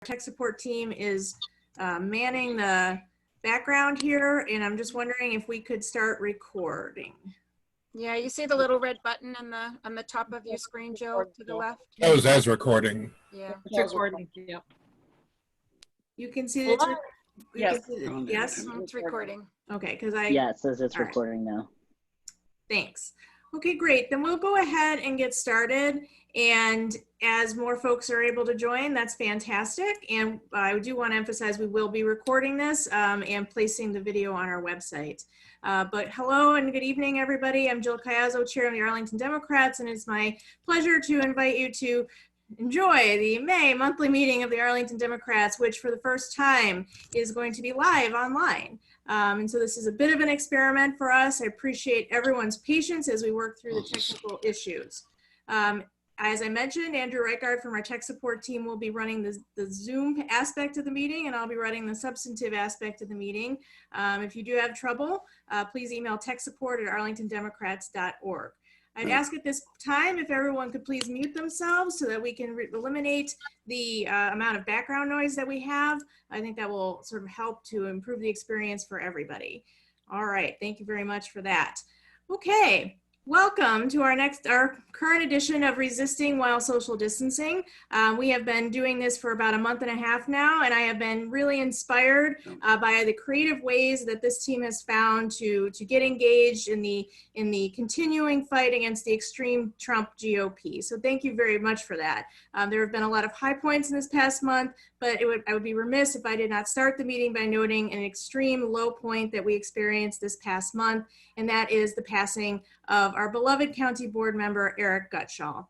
tech support team is manning the background here, and I'm just wondering if we could start recording. Yeah, you see the little red button on the top of your screen, Joe, to the left? That was as recording. Yeah. It's recording. Yep. You can see it's Yes. yes. It's recording. Okay, because Yeah, it says it's all right. recording now. Thanks. Okay, great. Then we'll go ahead and get started. And as more folks are able to join, that's fantastic. And I do want to emphasize we will be recording this and placing the video on our website. But hello and good evening, everybody. I'm Jill Cayazzo, Chair of the Arlington Democrats, and it's my pleasure to invite you to enjoy the May monthly meeting of the Arlington Democrats, which for the first time is going to be live online. And so this is a bit of an experiment for us. I appreciate everyone's patience as we work through the technical issues. As I mentioned, Andrew Reichard from our tech support team will be running the Zoom aspect of the meeting, and I'll be running the substantive aspect of the meeting. If you do have trouble, please email techsupport@arlingtondemocrats.org. I'd ask at this time if everyone could please mute themselves so that we can eliminate the amount of background noise that we have. I think that will sort of help to improve the experience for everybody. All right, thank you very much for that. Okay. Welcome to our current edition of Resisting While Social Distancing. We have been doing this for about a month and a half now, and I have been really inspired by the creative ways that this team has found to get engaged in the continuing fight against the extreme Trump GOP. So thank you very much for that. There have been a lot of high points in this past month, but I would be remiss if I did not start the meeting by noting an extreme low point that we experienced this past month, and that is the passing of our beloved county board member, Eric Gutschall.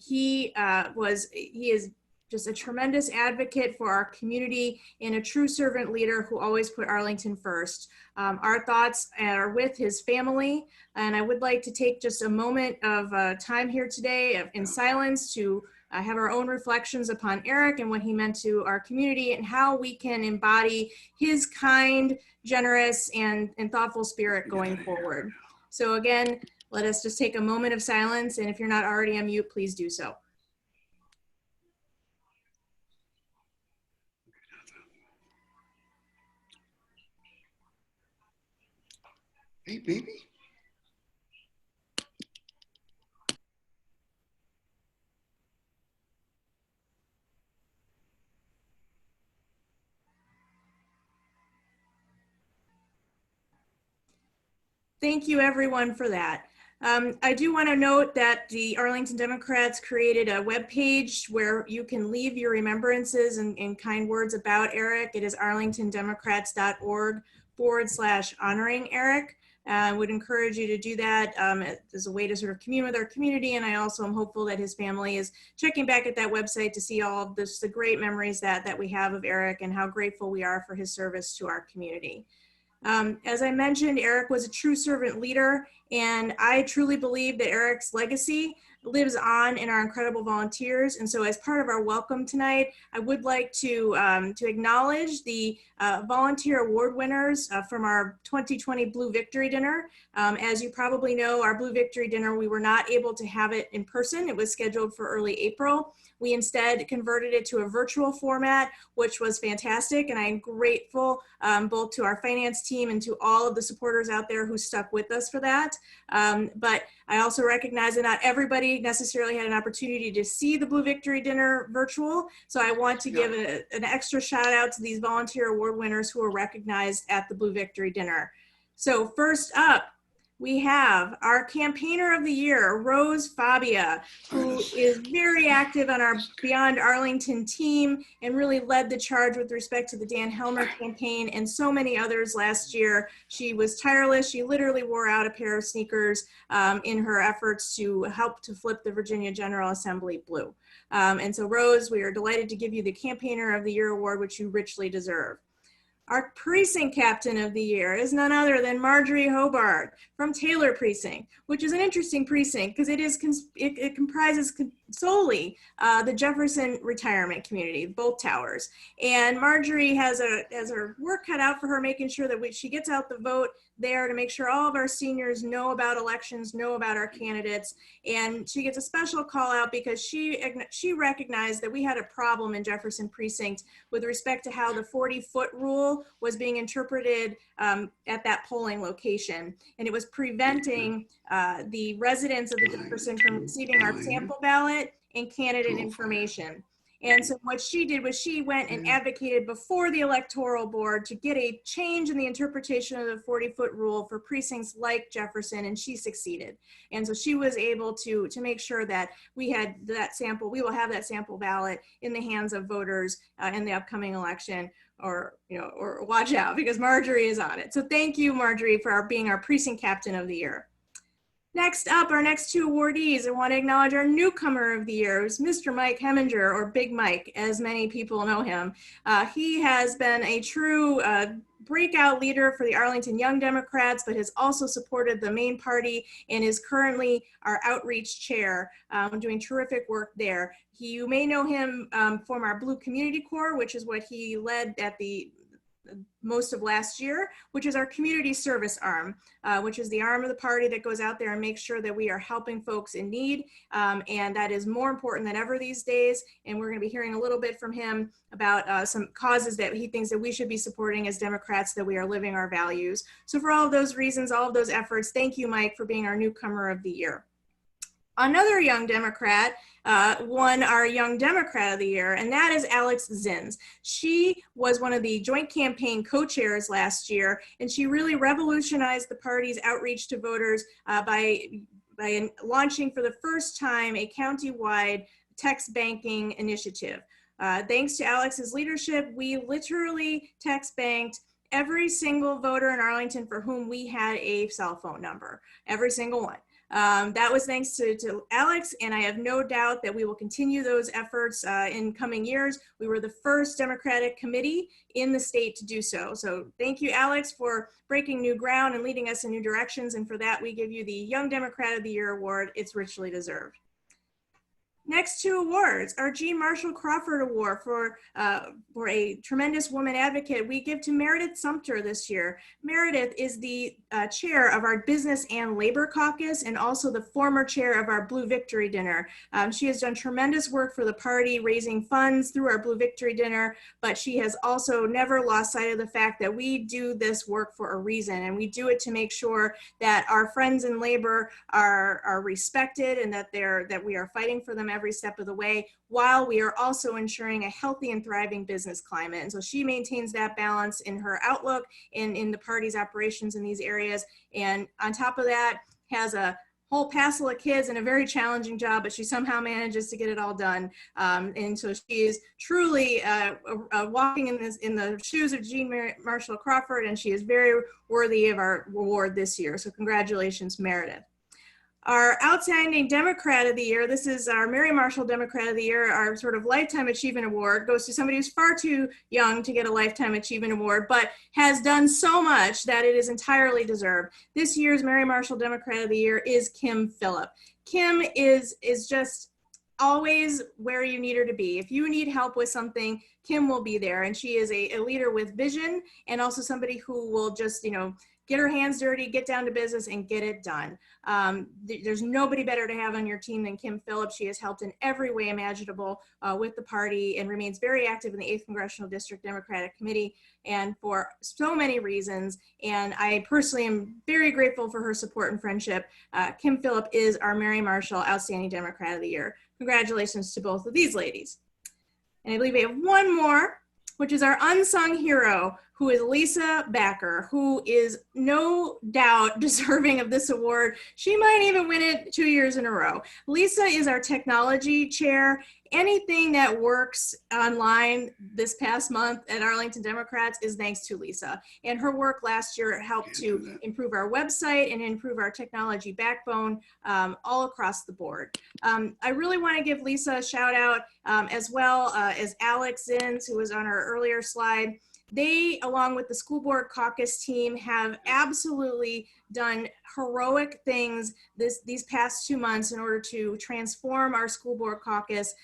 He is just a tremendous advocate for our community and a true servant leader who always put Arlington first. Our thoughts are with his family, and I would like to take just a moment of time here today in silence to have our own reflections upon Eric and what he meant to our community and how we can embody his kind, generous, and thoughtful spirit going forward. So again, let us just take a moment of silence, and if you're not already on mute, please do so. Hey, baby. Thank you, everyone, for that. I do want to note that the Arlington Democrats created a webpage where you can leave your remembrances and kind words about Eric. It is arlingtondemocrats.org/honoring Eric. I would encourage you to do that as a way to sort of commune with our community. And I also am hopeful that his family is checking back at that website to see all of the great memories that we have of Eric and how grateful we are for his service to our community. As I mentioned, Eric was a true servant leader, and I truly believe that Eric's legacy lives on in our incredible volunteers. And so as part of our welcome tonight, I would like to acknowledge the volunteer award winners from our 2020 Blue Victory Dinner. As you probably know, our Blue Victory Dinner, we were not able to have it in person. It was scheduled for early April. We instead converted it to a virtual format, which was fantastic. And I'm grateful both to our finance team and to all of the supporters out there who stuck with us for that. But I also recognize that not everybody necessarily had an opportunity to see the Blue Victory Dinner virtual. So I want to give an extra shout out to these volunteer award winners who were recognized at the Blue Victory Dinner. So first up, we have our campaigner of the year, Rose Fabia, who is very active on our Beyond Arlington team and really led the charge with respect to the Dan Helmer campaign and so many others last year. She was tireless. She literally wore out a pair of sneakers in her efforts to help to flip the Virginia General Assembly blue. And so Rose, we are delighted to give you the Campaigner of the Year award, which you richly deserve. Our precinct captain of the year is none other than Marjorie Hobart from Taylor Precinct, which is an interesting precinct because it comprises solely the Jefferson retirement community, both towers. And Marjorie has her work cut out for her, making sure that she gets out the vote there to make sure all of our seniors know about elections, know about our candidates. And she gets a special call out because she recognized that we had a problem in Jefferson Precinct with respect to how the 40-foot rule was being interpreted at that polling location. And it was preventing the residents of the Jefferson from receiving our sample ballot and candidate information. And so what she did was she went and advocated before the electoral board to get a change in the interpretation of the 40-foot rule for precincts like Jefferson, and she succeeded. And so she was able to make sure that we had that sample, we will have that sample ballot in the hands of voters in the upcoming election, or watch out because Marjorie is on it. So thank you, Marjorie, for being our precinct captain of the year. Next up, our next two awardees, I want to acknowledge our newcomer of the year, who's Mr. Mike Heminger, or Big Mike, as many people know him. He has been a true breakout leader for the Arlington Young Democrats, but has also supported the main party and is currently our outreach chair, doing terrific work there. You may know him from our Blue Community Corps, which is what he led at the most of last year, which is our community service arm, which is the arm of the party that goes out there and makes sure that we are helping folks in need. And that is more important than ever these days. And we're going to be hearing a little bit from him about some causes that he thinks that we should be supporting as Democrats, that we are living our values. So for all of those reasons, all of those efforts, thank you, Mike, for being our newcomer of the year. Another young Democrat won our Young Democrat of the Year, and that is Alex Zins. She was one of the joint campaign co-chairs last year, and she really revolutionized the party's outreach to voters by launching for the first time a county-wide text banking initiative. Thanks to Alex's leadership, we literally text banked every single voter in Arlington for whom we had a cell phone number, every single one. That was thanks to Alex, and I have no doubt that we will continue those efforts in coming years. We were the first Democratic committee in the state to do so. So thank you, Alex, for breaking new ground and leading us in new directions. And for that, we give you the Young Democrat of the Year award. It's richly deserved. Next two awards, our G. Marshall Crawford Award for a tremendous woman advocate, we give to Meredith Sumter this year. Meredith is the chair of our Business and Labor Caucus and also the former chair of our Blue Victory Dinner. She has done tremendous work for the party, raising funds through our Blue Victory Dinner, but she has also never lost sight of the fact that we do this work for a reason, and we do it to make sure that our friends in labor are respected and that we are fighting for them every step of the way, while we are also ensuring a healthy and thriving business climate. And so she maintains that balance in her outlook and in the party's operations in these areas. And on top of that, has a whole passel of kids and a very challenging job, but she somehow manages to get it all done. And so she is truly walking in the shoes of Jean Marshall Crawford, and she is very worthy of our award this year. So congratulations, Meredith. Our Outstanding Democrat of the Year, this is our Mary Marshall Democrat of the Year, our sort of Lifetime Achievement Award, goes to somebody who's far too young to get a Lifetime Achievement Award, but has done so much that it is entirely deserved. This year's Mary Marshall Democrat of the Year is Kim Phillip. Kim is just always where you need her to be. If you need help with something, Kim will be there, and she is a leader with vision and also somebody who will just, get her hands dirty, get down to business, and get it done. There's nobody better to have on your team than Kim Phillips. She has helped in every way imaginable with the party and remains very active in the 8th Congressional District Democratic Committee, and for so many reasons. And I personally am very grateful for her support and friendship. Kim Phillip is our Mary Marshall Outstanding Democrat of the Year. Congratulations to both of these ladies. And I believe we have one more, which is our unsung hero, who is Lisa Backer, who is no doubt deserving of this award. She might even win it 2 years in a row. Lisa is our technology chair. Anything that works online this past month at Arlington Democrats is thanks to Lisa. And her work last year helped to improve our website and improve our technology backbone all across the board. I really want to give Lisa a shout out as well as Alex Zins, who was on our earlier slide. They, along with the school board caucus team, have absolutely done heroic things these past 2 months in order to transform our school board caucus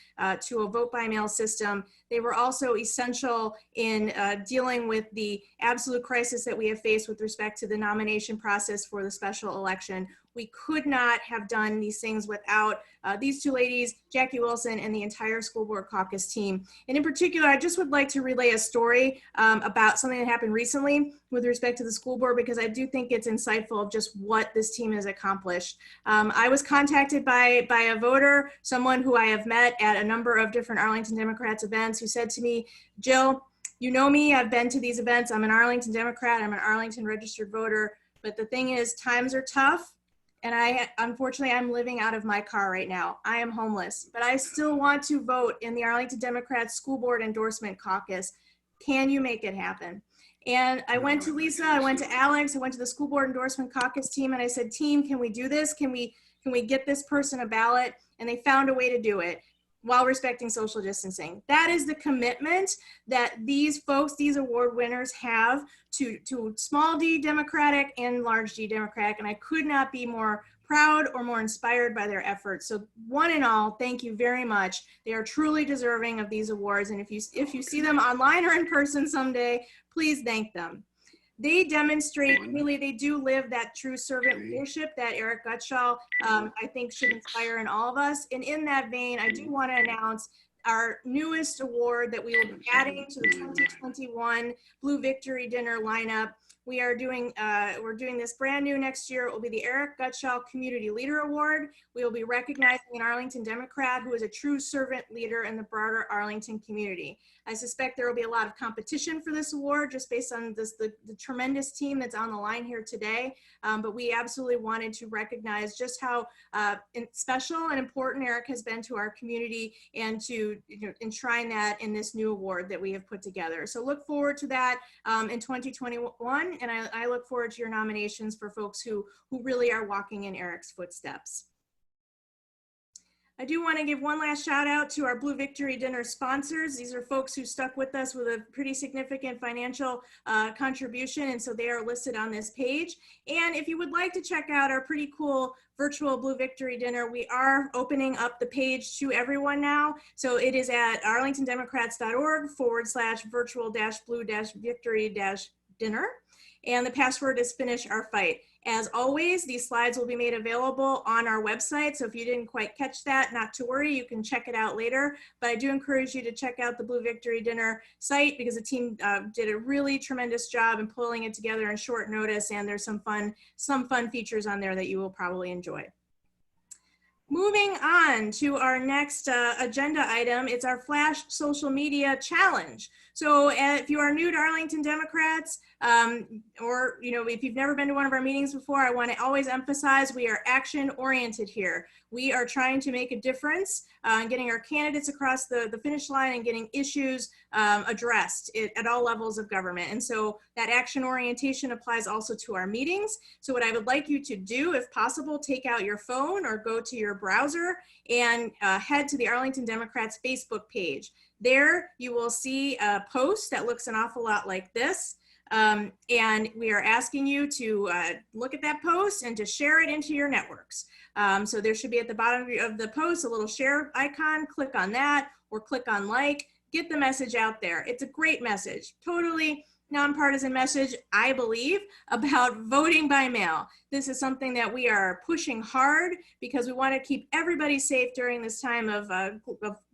to a vote by mail system. They were also essential in dealing with the absolute crisis that we have faced with respect to the nomination process for the special election. We could not have done these things without these two ladies, Jackie Wilson, and the entire school board caucus team. And in particular, I just would like to relay a story about something that happened recently with respect to the school board, because I do think it's insightful of just what this team has accomplished. I was contacted by a voter, someone who I have met at a number of different Arlington Democrats events, who said to me, Jill, you know me, I've been to these events. I'm an Arlington Democrat, I'm an Arlington registered voter, but the thing is, times are tough. And unfortunately, I'm living out of my car right now. I am homeless, but I still want to vote in the Arlington Democrats School Board Endorsement Caucus. Can you make it happen? And I went to Lisa, I went to Alex, I went to the School Board Endorsement Caucus team, and I said, team, can we do this? Can we get this person a ballot? And they found a way to do it while respecting social distancing. That is the commitment that these folks, these award winners, have to small d Democratic and large D Democratic, and I could not be more proud or more inspired by their efforts. So one and all, thank you very much. They are truly deserving of these awards, and if you see them online or in person someday, please thank them. They demonstrate, really, they do live that true servant leadership that Eric Gutschall, I think, should inspire in all of us. And in that vein, I do want to announce our newest award that we will be adding to the 2021 Blue Victory Dinner lineup. We are doing, we're doing this brand new next year. It will be the Eric Gutschall Community Leader Award. We will be recognizing an Arlington Democrat who is a true servant leader in the broader Arlington community. I suspect there will be a lot of competition for this award just based on the tremendous team that's on the line here today. But we absolutely wanted to recognize just how special and important Eric has been to our community, and to enshrine that in this new award that we have put together. So look forward to that in 2021. And I look forward to your nominations for folks who really are walking in Eric's footsteps. I do want to give one last shout out to our Blue Victory Dinner sponsors. These are folks who stuck with us with a pretty significant financial contribution, and so they are listed on this page. And if you would like to check out our pretty cool virtual Blue Victory Dinner, we are opening up the page to everyone now. So it is at arlingtondemocrats.org/virtual-blue-victory-dinner. And the password is Finish Our Fight. As always, these slides will be made available on our website. So if you didn't quite catch that, not to worry, you can check it out later. But I do encourage you to check out the Blue Victory Dinner site, because the team did a really tremendous job in pulling it together in short notice. And there's some fun features on there that you will probably enjoy. Moving on to our next agenda item, it's our Flash Social Media Challenge. So if you are new to Arlington Democrats, or if you've never been to one of our meetings before, I want to always emphasize we are action oriented here. We are trying to make a difference in getting our candidates across the finish line and getting issues addressed at all levels of government. And so that action orientation applies also to our meetings. So what I would like you to do, if possible, take out your phone or go to your browser and head to the Arlington Democrats Facebook page. There you will see a post that looks an awful lot like this. And we are asking you to look at that post and to share it into your networks. So there should be at the bottom of the post a little share icon. Click on that or click on like. Get the message out there. It's a great message. Totally nonpartisan message, I believe, about voting by mail. This is something that we are pushing hard because we want to keep everybody safe during this time of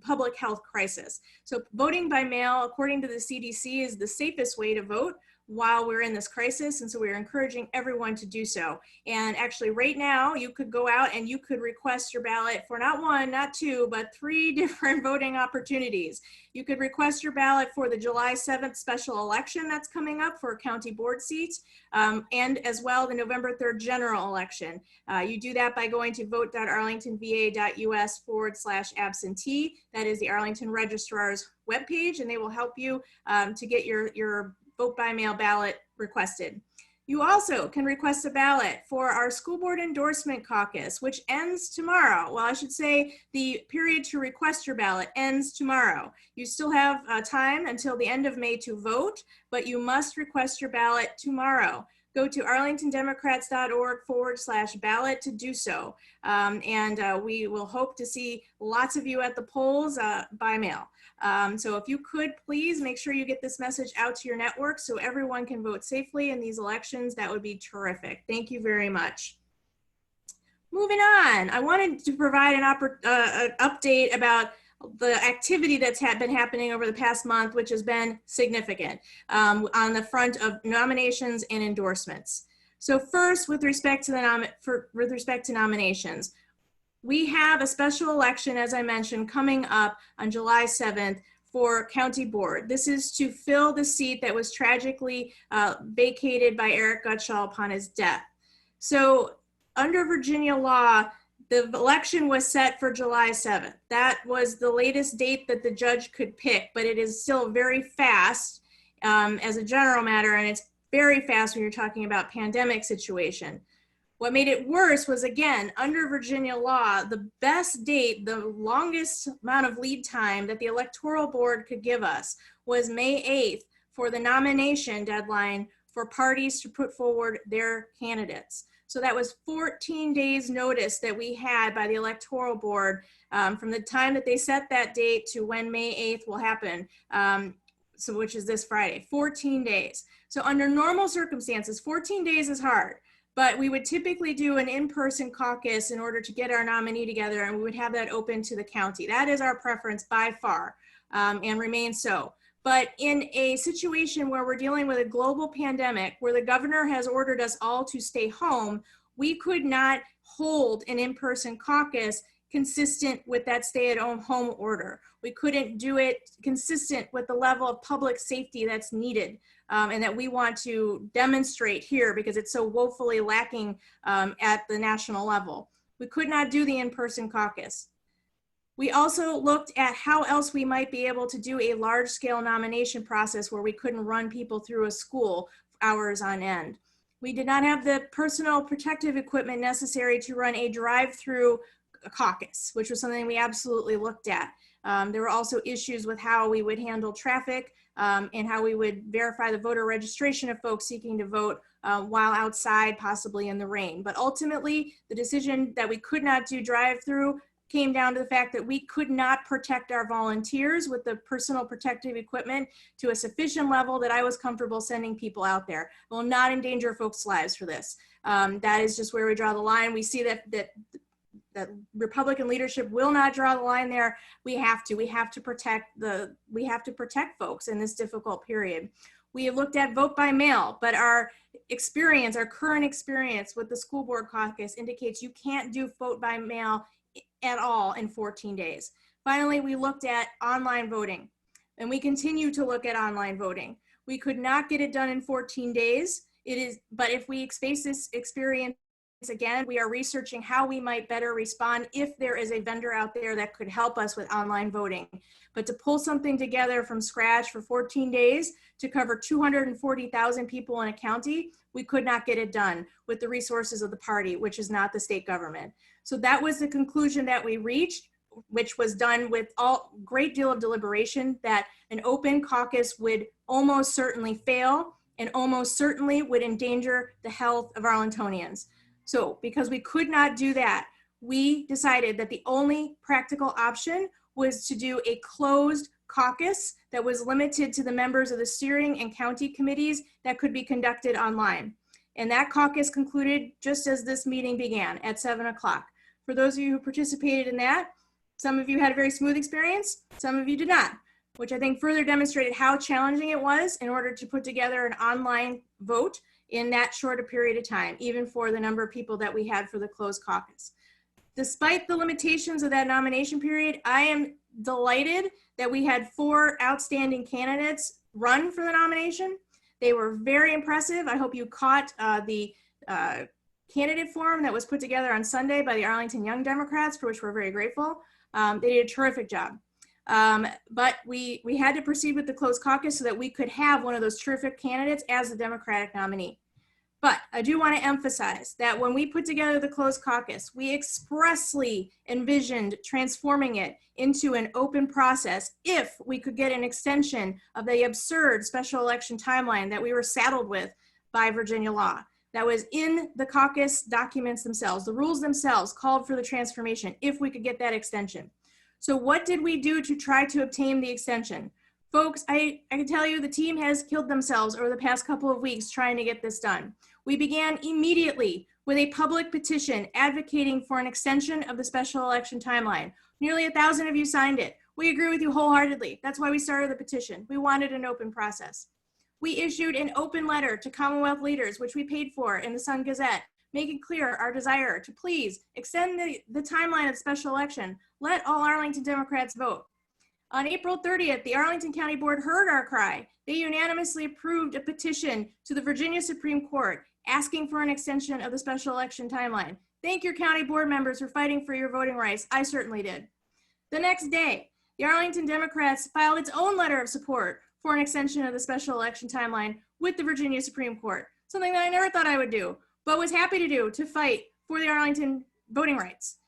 public health crisis. So voting by mail, according to the CDC, is the safest way to vote while we're in this crisis, and so we're encouraging everyone to do so. And actually right now you could go out and you could request your ballot for not one, not two, but 3 different voting opportunities. You could request your ballot for the July 7th special election that's coming up for county board seats, and as well the November 3rd general election. You do that by going to vote.arlingtonva.us/absentee. That is the Arlington Registrar's webpage, and they will help you to get your vote by mail ballot requested. You also can request a ballot for our School Board Endorsement Caucus, which ends tomorrow. Well, I should say the period to request your ballot ends tomorrow. You still have time until the end of May to vote, but you must request your ballot tomorrow. Go to arlingtondemocrats.org/ballot to do so. We will hope to see lots of you at the polls by mail. So if you could please make sure you get this message out to your network so everyone can vote safely in these elections, that would be terrific. Thank you very much. Moving on, I wanted to provide an update about the activity that's been happening over the past month, which has been significant on the front of nominations and endorsements. So first, with respect to nominations, we have a special election, as I mentioned, coming up on July 7th for County Board. This is to fill the seat that was tragically vacated by Eric Gutschall upon his death. So under Virginia law, the election was set for July 7th. That was the latest date that the judge could pick, but it is still very fast as a general matter, and it's very fast when you're talking about pandemic situation. What made it worse was, again, under Virginia law, the best date, the longest amount of lead time that the Electoral Board could give us was May 8th for the nomination deadline for parties to put forward their candidates. So that was 14 days notice that we had by the Electoral Board from the time that they set that date to when May 8th will happen, which is this Friday, 14 days. So under normal circumstances, 14 days is hard, but we would typically do an in-person caucus in order to get our nominee together, and we would have that open to the county. That is our preference by far, and remains so. But in a situation where we're dealing with a global pandemic, where the governor has ordered us all to stay home, we could not hold an in-person caucus consistent with that stay-at-home order. We couldn't do it consistent with the level of public safety that's needed and that we want to demonstrate here because it's so woefully lacking at the national level. We could not do the in-person caucus. We also looked at how else we might be able to do a large-scale nomination process where we couldn't run people through a school hours on end. We did not have the personal protective equipment necessary to run a drive-through caucus, which was something we absolutely looked at. There were also issues with how we would handle traffic and how we would verify the voter registration of folks seeking to vote while outside, possibly in the rain. But ultimately, the decision that we could not do drive-through came down to the fact that we could not protect our volunteers with the personal protective equipment to a sufficient level that I was comfortable sending people out there. I will not endanger folks' lives for this. That is just where we draw the line. We see that Republican leadership will not draw the line there. We have to protect folks in this difficult period. We looked at vote by mail, but our current experience with the school board caucus indicates you can't do vote by mail at all in 14 days. Finally, we looked at online voting, and we continue to look at online voting. We could not get it done in 14 days. But if we face this experience again, we are researching how we might better respond if there is a vendor out there that could help us with online voting. But to pull something together from scratch for 14 days to cover 240,000 people in a county, we could not get it done with the resources of the party, which is not the state government. So that was the conclusion that we reached, which was done with a great deal of deliberation, that an open caucus would almost certainly fail and almost certainly would endanger the health of Arlingtonians. So because we could not do that, we decided that the only practical option was to do a closed caucus that was limited to the members of the steering and county committees that could be conducted online. And that caucus concluded just as this meeting began at 7 o'clock. For those of you who participated in that, some of you had a very smooth experience, some of you did not, which I think further demonstrated how challenging it was in order to put together an online vote in that short a period of time, even for the number of people that we had for the closed caucus. Despite the limitations of that nomination period, I am delighted that we had 4 outstanding candidates run for the nomination. They were very impressive. I hope you caught the candidate forum that was put together on Sunday by the Arlington Young Democrats, for which we're very grateful. They did a terrific job. But we had to proceed with the closed caucus so that we could have one of those terrific candidates as the Democratic nominee. But I do want to emphasize that when we put together the closed caucus, we expressly envisioned transforming it into an open process if we could get an extension of the absurd special election timeline that we were saddled with by Virginia law. That was in the caucus documents themselves. The rules themselves called for the transformation if we could get that extension. So what did we do to try to obtain the extension? Folks, I can tell you the team has killed themselves over the past couple of weeks trying to get this done. We began immediately with a public petition advocating for an extension of the special election timeline. Nearly 1,000 of you signed it. We agree with you wholeheartedly. That's why we started the petition. We wanted an open process. We issued an open letter to Commonwealth leaders, which we paid for in the Sun Gazette, making clear our desire to please extend the timeline of the special election. Let all Arlington Democrats vote. On April 30th, the Arlington County Board heard our cry. They unanimously approved a petition to the Virginia Supreme Court asking for an extension of the special election timeline. Thank your county board members for fighting for your voting rights. I certainly did. The next day, the Arlington Democrats filed its own letter of support for an extension of the special election timeline with the Virginia Supreme Court, something that I never thought I would do, but was happy to do to fight for the Arlington voting rights.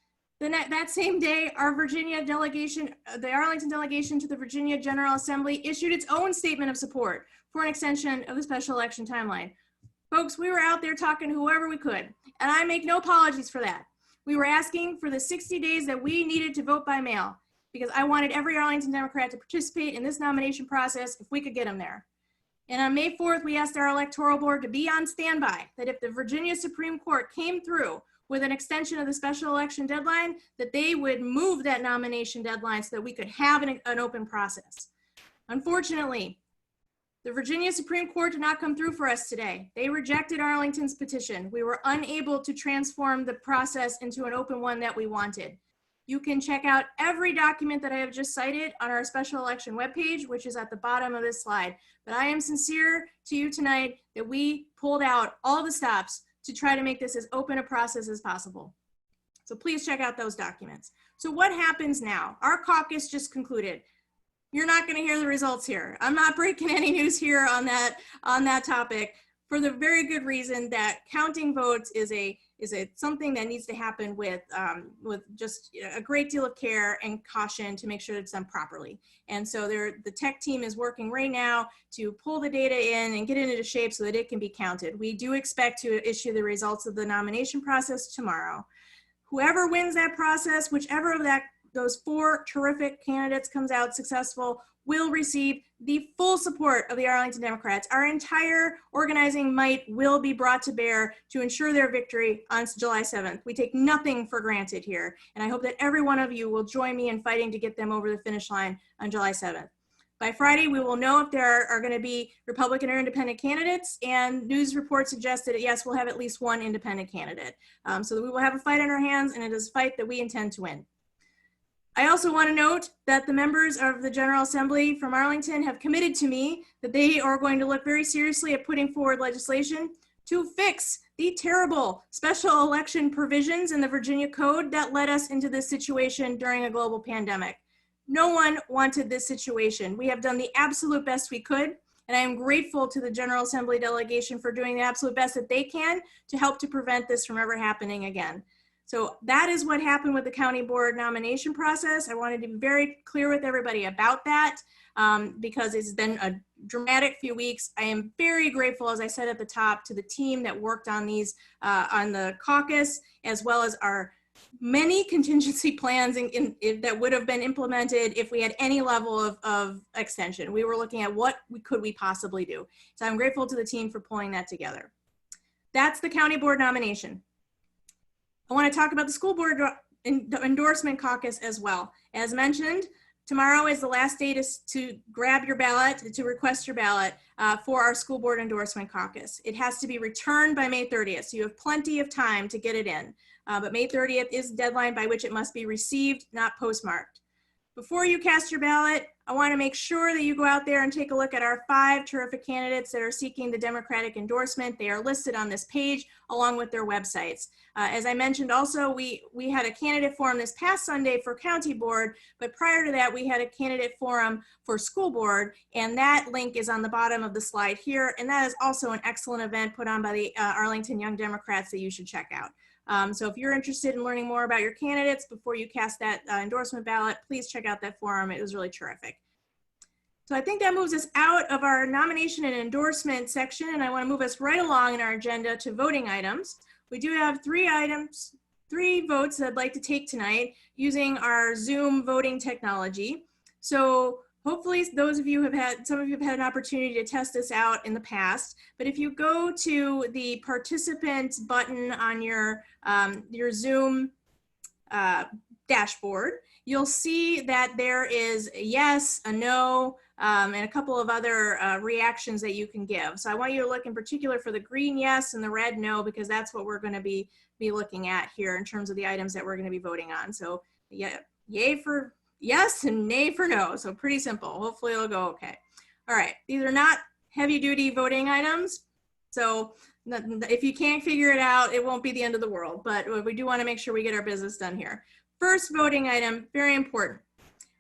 That same day, our Virginia delegation, the Arlington delegation to the Virginia General Assembly issued its own statement of support for an extension of the special election timeline. Folks, we were out there talking to whoever we could, and I make no apologies for that. We were asking for the 60 days that we needed to vote by mail because I wanted every Arlington Democrat to participate in this nomination process if we could get them there. And on May 4th, we asked our electoral board to be on standby, that if the Virginia Supreme Court came through with an extension of the special election deadline, that they would move that nomination deadline so that we could have an open process. Unfortunately, the Virginia Supreme Court did not come through for us today. They rejected Arlington's petition. We were unable to transform the process into an open one that we wanted. You can check out every document that I have just cited on our special election webpage, which is at the bottom of this slide. But I am sincere to you tonight that we pulled out all the stops to try to make this as open a process as possible. So please check out those documents. So what happens now? Our caucus just concluded. You're not going to hear the results here. I'm not breaking any news here on that topic for the very good reason that counting votes is something that needs to happen with just a great deal of care and caution to make sure it's done properly. And so the tech team is working right now to pull the data in and get it into shape so that it can be counted. We do expect to issue the results of the nomination process tomorrow. Whoever wins that process, whichever of those 4 terrific candidates comes out successful, will receive the full support of the Arlington Democrats. Our entire organizing might will be brought to bear to ensure their victory on July 7th. We take nothing for granted here, and I hope that every one of you will join me in fighting to get them over the finish line on July 7th. By Friday, we will know if there are going to be Republican or independent candidates, and news reports suggest that yes, we'll have at least 1 independent candidate. So that we will have a fight on our hands, and it is a fight that we intend to win. I also want to note that the members of the General Assembly from Arlington have committed to me that they are going to look very seriously at putting forward legislation to fix the terrible special election provisions in the Virginia Code that led us into this situation during a global pandemic. No one wanted this situation. We have done the absolute best we could, and I am grateful to the General Assembly delegation for doing the absolute best that they can to help to prevent this from ever happening again. So that is what happened with the county board nomination process. I wanted to be very clear with everybody about that because it's been a dramatic few weeks. I am very grateful, as I said at the top, to the team that worked on these, on the caucus, as well as our many contingency plans that would have been implemented if we had any level of extension. We were looking at what could we possibly do. So I'm grateful to the team for pulling that together. That's the county board nomination. I want to talk about the school board endorsement caucus as well. As mentioned, tomorrow is the last day to grab your ballot, to request your ballot for our school board endorsement caucus. It has to be returned by May 30th, so you have plenty of time to get it in. But May 30th is the deadline by which it must be received, not postmarked. Before you cast your ballot, I want to make sure that you go out there and take a look at our 5 terrific candidates that are seeking the Democratic endorsement. They are listed on this page along with their websites. As I mentioned also, we had a candidate forum this past Sunday for county board, but prior to that, we had a candidate forum for school board, and that link is on the bottom of the slide here. And that is also an excellent event put on by the Arlington Young Democrats that you should check out. So if you're interested in learning more about your candidates before you cast that endorsement ballot, please check out that forum. It was really terrific. So I think that moves us out of our nomination and endorsement section, and I want to move us right along in our agenda to voting items. We do have 3 votes that I'd like to take tonight using our Zoom voting technology. So hopefully those of you some of you have had an opportunity to test this out in the past, but if you go to the participant button on your Zoom dashboard, you'll see that there is a yes, a no, and a couple of other reactions that you can give. So I want you to look in particular for the green yes and the red no, because that's what we're going to be looking at here in terms of the items that we're going to be voting on. So yeah, yay for yes and nay for no. So pretty simple. Hopefully it'll go okay. All right. These are not heavy duty voting items. So if you can't figure it out, it won't be the end of the world, but we do want to make sure we get our business done here. First voting item, very important.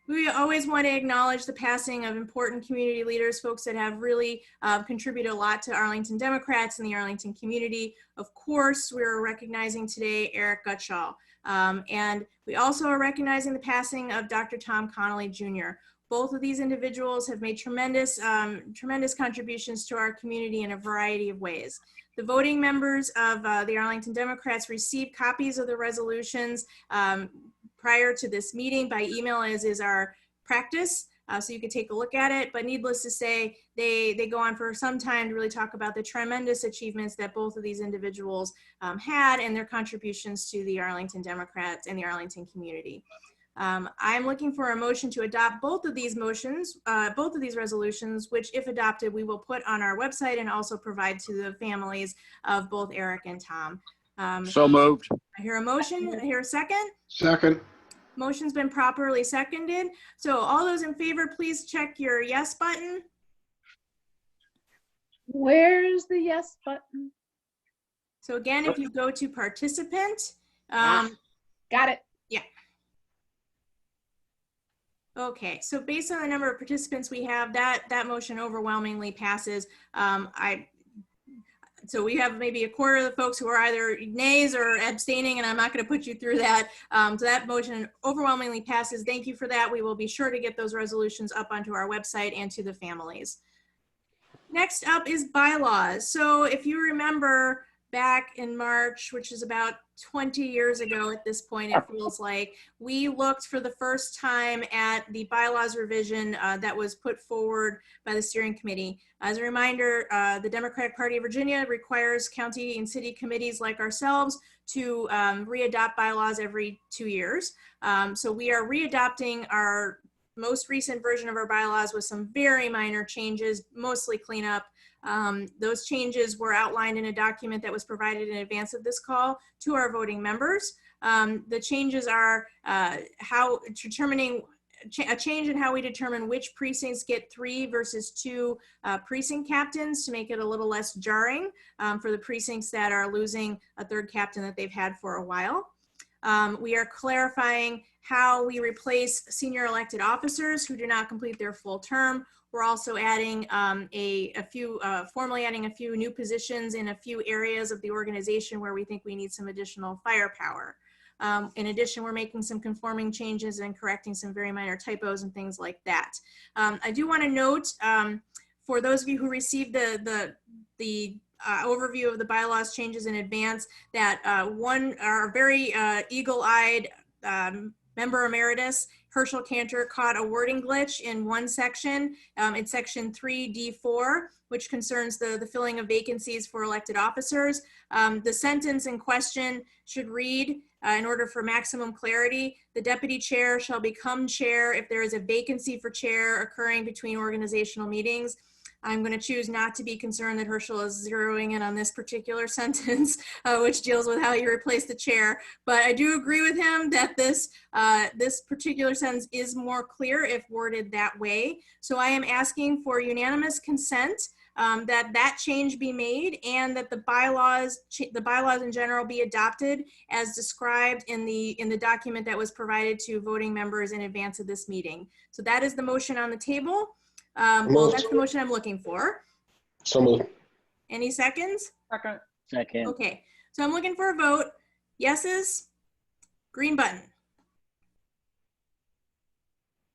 We always want to acknowledge the passing of important community leaders, folks that have really contributed a lot to Arlington Democrats and the Arlington community. Of course, we're recognizing today Eric Gutschall. And we also are recognizing the passing of Dr. Tom Connolly Jr. Both of these individuals have made tremendous contributions to our community in a variety of ways. The voting members of the Arlington Democrats received copies of the resolutions prior to this meeting by email, as is our practice. So you can take a look at it, but needless to say, they go on for some time to really talk about the tremendous achievements that both of these individuals had and their contributions to the Arlington Democrats and the Arlington community. I'm looking for a motion to adopt both of these motions, both of these resolutions, which if adopted, we will put on our website and also provide to the families of both Eric and Tom. So moved. I hear a motion, I hear a second. Second. Motion's been properly seconded. So all those in favor, please check your yes button. Where's the yes button? So again, if you go to participant, Got it. okay, so based on the number of participants we have, that motion overwhelmingly passes. So we have maybe a quarter of the folks who are either nays or abstaining, and I'm not going to put you through that. So that motion overwhelmingly passes. Thank you for that. We will be sure to get those resolutions up onto our website and to the families. Next up is bylaws. So if you remember back in March, which is about 20 years ago at this point, it feels like, we looked for the first time at the bylaws revision that was put forward by the steering committee. As a reminder, the Democratic Party of Virginia requires county and city committees like ourselves to re-adopt bylaws every 2 years. So we are re-adopting our most recent version of our bylaws with some very minor changes, mostly cleanup. Those changes were outlined in a document that was provided in advance of this call to our voting members. The changes are a change in how we determine which precincts get 3 versus 2 precinct captains to make it a little less jarring for the precincts that are losing a 3rd captain that they've had for a while. We are clarifying how we replace senior elected officers who do not complete their full term. We're also adding formally adding a few new positions in a few areas of the organization where we think we need some additional firepower. In addition, we're making some conforming changes and correcting some very minor typos and things like that. I do want to note, for those of you who received the overview of the bylaws changes in advance, that our very eagle-eyed member emeritus, Herschel Cantor, caught a wording glitch in one section. It's section 3D4, which concerns the filling of vacancies for elected officers. The sentence in question should read, in order for maximum clarity, the deputy chair shall become chair if there is a vacancy for chair occurring between organizational meetings. I'm going to choose not to be concerned that Herschel is zeroing in on this particular sentence, which deals with how you replace the chair. But I do agree with him that this particular sentence is more clear if worded that way. So I am asking for unanimous consent that change be made, and that the bylaws in general be adopted as described in the document that was provided to voting members in advance of this meeting. So that is the motion on the table. Well, that's the motion I'm looking for. So moved. Any seconds? Second. Okay, so I'm looking for a vote. Yeses, green button.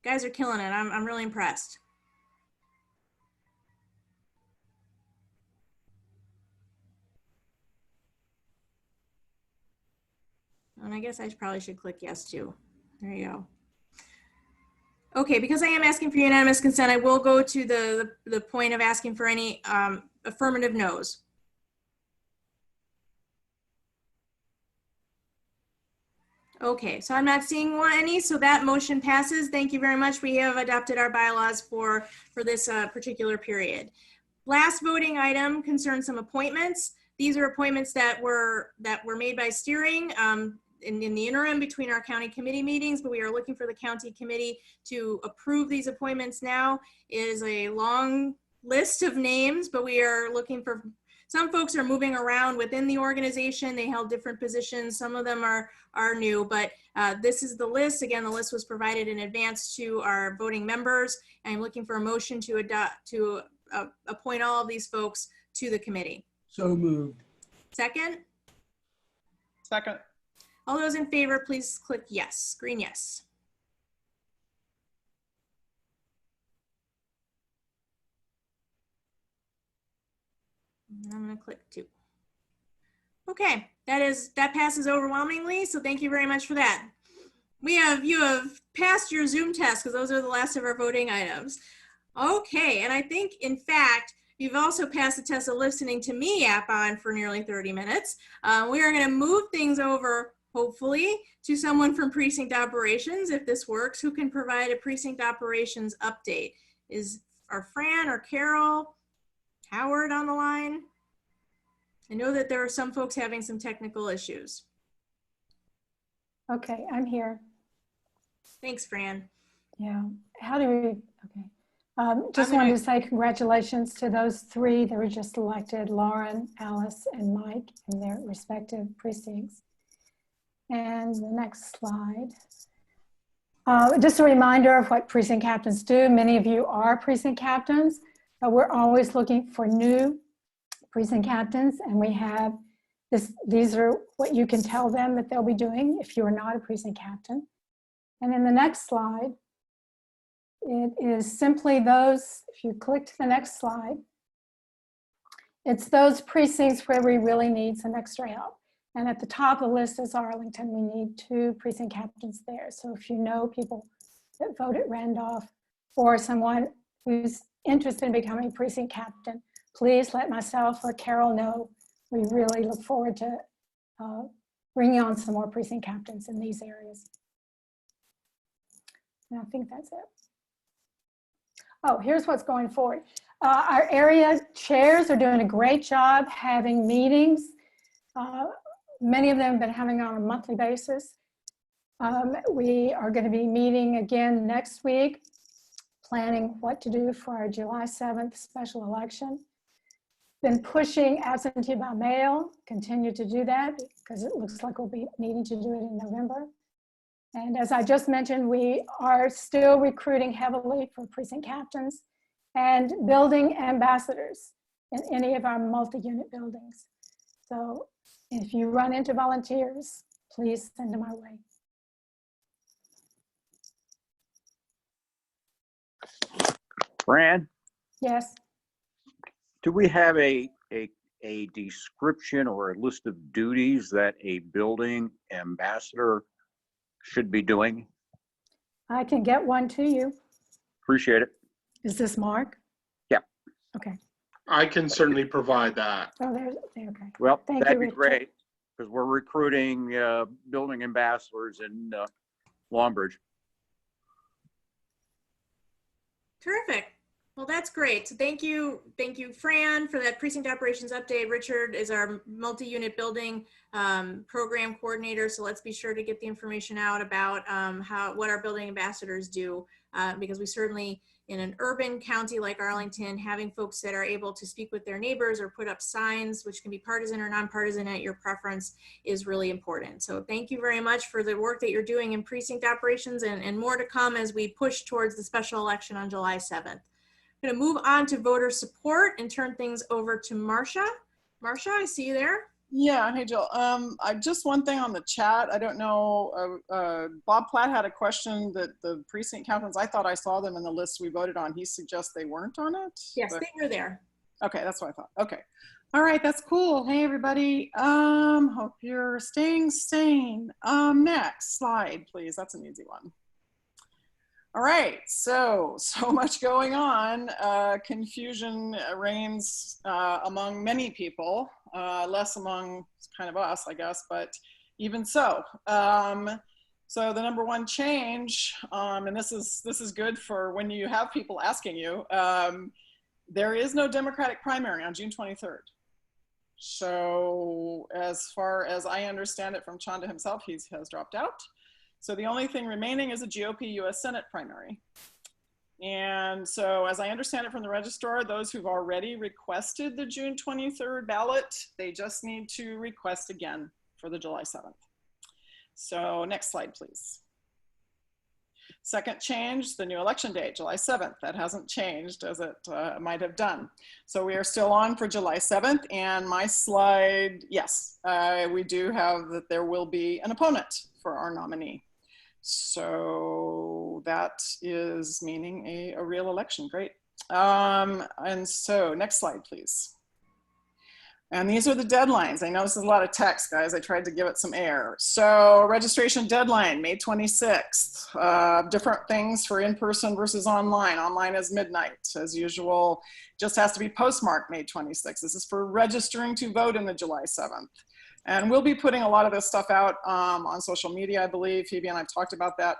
Guys are killing it. I'm really impressed. And I guess I probably should click yes too. There you go. Okay, because I am asking for unanimous consent, I will go to the point of asking for any affirmative no's. Okay, so I'm not seeing any, so that motion passes. Thank you very much. We have adopted our bylaws for this particular period. Last voting item concerns some appointments. These are appointments that were made by steering in the interim between our county committee meetings, but we are looking for the county committee to approve these appointments now. It is a long list of names, but we are looking for, some folks are moving around within the organization. They held different positions. Some of them are new, but this is the list. Again, the list was provided in advance to our voting members. I'm looking for a motion to appoint all of these folks to the committee. So moved. Second? Second. All those in favor, please click yes. Green yes. And I'm going to click 2. Okay, that passes overwhelmingly, so thank you very much for that. You have passed your Zoom test, because those are the last of our voting items. Okay, and I think, in fact, you've also passed the test of listening to me yap on for nearly 30 minutes. We are going to move things over, hopefully, to someone from Precinct Operations, if this works, who can provide a Precinct Operations update. Are Fran or Carol, Howard on the line? I know that there are some folks having some technical issues. Okay, I'm here. Thanks, Fran. Yeah, how do we, okay. Just wanted to say congratulations to those 3 that were just elected, Lauren, Alice, and Mike in their respective precincts. And the next slide. Just a reminder of what precinct captains do. Many of you are precinct captains. We're always looking for new precinct captains, and we have this. These are what you can tell them that they'll be doing if you are not a precinct captain. And in the next slide, it is simply those, if you click to the next slide, it's those precincts where we really need some extra help. And at the top of the list is Arlington. We need 2 precinct captains there. So if you know people that vote at Randolph or someone who's interested in becoming a precinct captain, please let myself or Carol know. We really look forward to bringing on some more precinct captains in these areas. And I think that's it. Oh, here's what's going forward. Our area chairs are doing a great job having meetings. Many of them have been having on a monthly basis. We are going to be meeting again next week, planning what to do for our July 7th special election. Been pushing absentee by mail, continue to do that because it looks like we'll be needing to do it in November. And as I just mentioned, we are still recruiting heavily for precinct captains and building ambassadors in any of our multi-unit buildings. So if you run into volunteers, please send them our way. Fran, Yes. do we have a description or a list of duties that a building ambassador should be doing? I can get one to you. Appreciate it. Is this Mark? Yeah. Okay. I can certainly provide that. Oh, there's, okay. Well, Thank that'd you, be Richard. great because we're recruiting building ambassadors in Longbridge. Terrific. Well, that's great. So thank you, Fran, for that precinct operations update. Richard is our multi-unit building program coordinator. So let's be sure to get the information out about what our building ambassadors do, because we certainly, in an urban county like Arlington, having folks that are able to speak with their neighbors or put up signs, which can be partisan or nonpartisan at your preference, is really important. So thank you very much for the work that you're doing in precinct operations, and more to come as we push towards the special election on July 7th. I'm going to move on to voter support and turn things over to Marcia. Marcia, I see you there. Yeah, hey Jill. I just one thing on the chat. I don't know. Bob Platt had a question that the precinct captains, I thought I saw them in the list we voted on. He suggests they weren't on it. Yes, but, they were there. okay, that's what I thought. Okay. All right, that's cool. Hey everybody. Hope you're staying sane. Next slide, please. That's an easy one. All right, so much going on. Confusion reigns among many people, less among kind of us, I guess, but even so. So the number one change, and this is good for when you have people asking you, there is no Democratic primary on June 23rd. So as far as I understand it from Chanda himself, he has dropped out. So the only thing remaining is a GOP US Senate primary. And so as I understand it from the registrar, those who've already requested the June 23rd ballot, they just need to request again for the July 7th. So next slide, please. Second change, the new election date, July 7th. That hasn't changed as it might have done. So we are still on for July 7th. And my slide, yes, we do have that there will be an opponent for our nominee. So that is meaning a real election. Great. And so next slide, please. And these are the deadlines. I know this is a lot of text, guys. I tried to give it some air. So registration deadline, May 26th. Different things for in-person versus online. Online is midnight, as usual. Just has to be postmarked May 26th. This is for registering to vote in the July 7th. And we'll be putting a lot of this stuff out on social media, I believe. Phoebe and I've talked about that.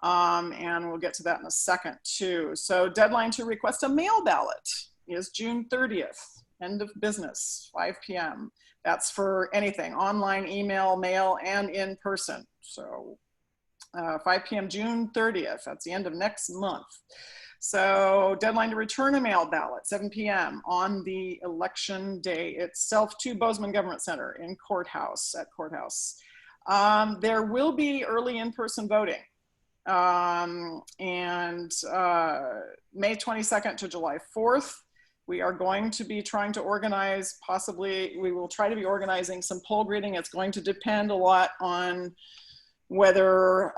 And we'll get to that in a second, too. So deadline to request a mail ballot is June 30th. End of business, 5 p.m. That's for anything, online, email, mail, and in person. So 5 p.m. June 30th, that's the end of next month. So deadline to return a mail ballot, 7 p.m. on the election day itself to Bozeman Government Center in Courthouse, at Courthouse. There will be early in-person voting. And May 22nd to July 4th. We are going to be trying to organize, possibly, we will try to be organizing some poll greeting. It's going to depend a lot on whether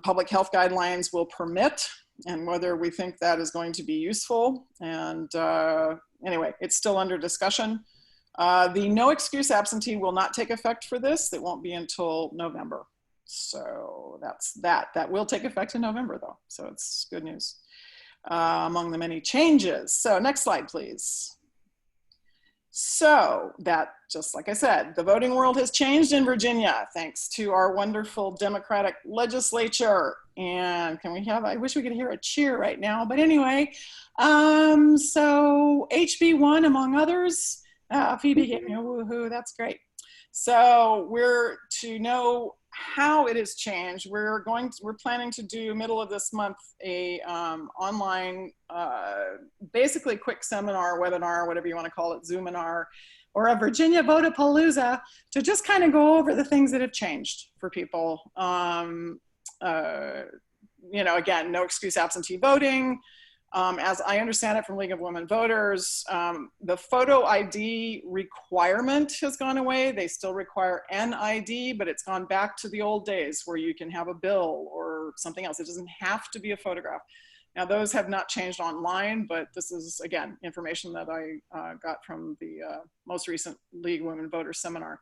public health guidelines will permit and whether we think that is going to be useful. And anyway, it's still under discussion. The no excuse absentee will not take effect for this. It won't be until November. So that's that. That will take effect in November though. So it's good news. Among the many changes. So next slide, please. So that, just like I said, the voting world has changed in Virginia thanks to our wonderful Democratic legislature. And can we have, I wish we could hear a cheer right now, but anyway, so HB1 among others, Phoebe gave me a woohoo, that's great. So we're to know how it has changed. We're planning to do middle of this month a online, basically quick seminar, webinar, whatever you want to call it, Zoominar, or a Virginia Votapalooza to just kind of go over the things that have changed for people. You know, again, no excuse absentee voting. As I understand it from League of Women Voters, the photo ID requirement has gone away. They still require an ID, but it's gone back to the old days where you can have a bill or something else. It doesn't have to be a photograph. Now, those have not changed online, but this is, again, information that I got from the most recent League of Women Voters seminar.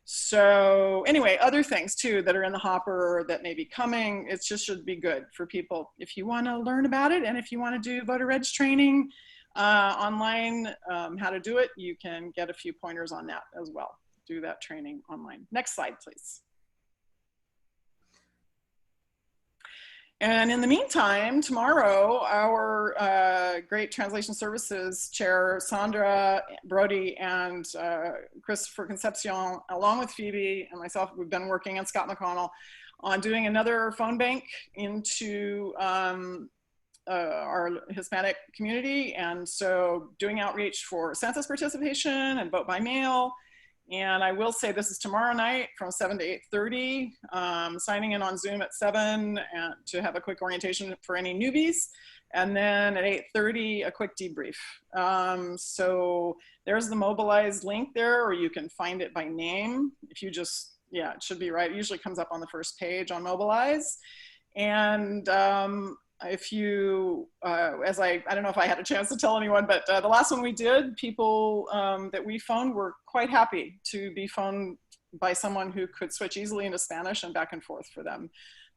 So anyway, other things too that are in the hopper that may be coming, it just should be good for people. If you want to learn about it and if you want to do voter reg training online, how to do it, you can get a few pointers on that as well. Do that training online. Next slide, please. And in the meantime, tomorrow, our great translation services chair, Sandra Brody and Christopher Concepcion, along with Phoebe and myself, we've been working, and Scott McConnell, on doing another phone bank into our Hispanic community. And so doing outreach for census participation and vote by mail. And I will say this is tomorrow night from 7 to 8:30, signing in on Zoom at 7 and to have a quick orientation for any newbies. And then at 8:30, a quick debrief. So there's the Mobilize link there, or you can find it by name. If you just, yeah, it should be right. It usually comes up on the first page on Mobilize. And if you, as I don't know if I had a chance to tell anyone, but the last one we did, people that we phoned were quite happy to be phoned by someone who could switch easily into Spanish and back and forth for them.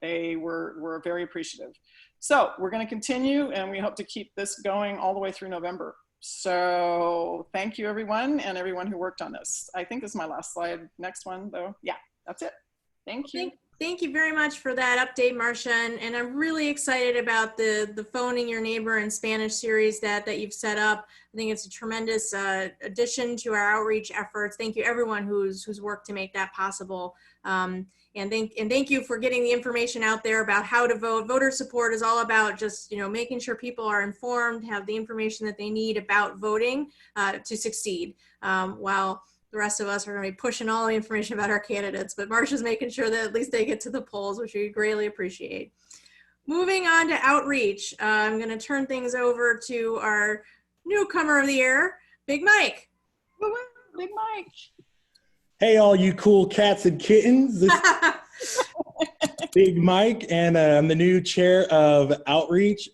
They were very appreciative. So we're going to continue, and we hope to keep this going all the way through November. So thank you, everyone, and everyone who worked on this. I think this is my last slide. Next one, though. Yeah, that's it. Thank you. Thank you very much for that update, Marcia. And I'm really excited about the Phoning Your Neighbor in Spanish series that you've set up. I think it's a tremendous addition to our outreach efforts. Thank you, everyone who's worked to make that possible. And thank you for getting the information out there about how to vote. Voter support is all about just, you know, making sure people are informed, have the information that they need about voting to succeed. While the rest of us are going to be pushing all the information about our candidates, but Marcia's making sure that at least they get to the polls, which we greatly appreciate. Moving on to outreach, I'm going to turn things over to our newcomer of the year, Big Mike. Big Mike. Hey, all you cool cats and kittens. This is Big Mike, and I'm the new chair of outreach.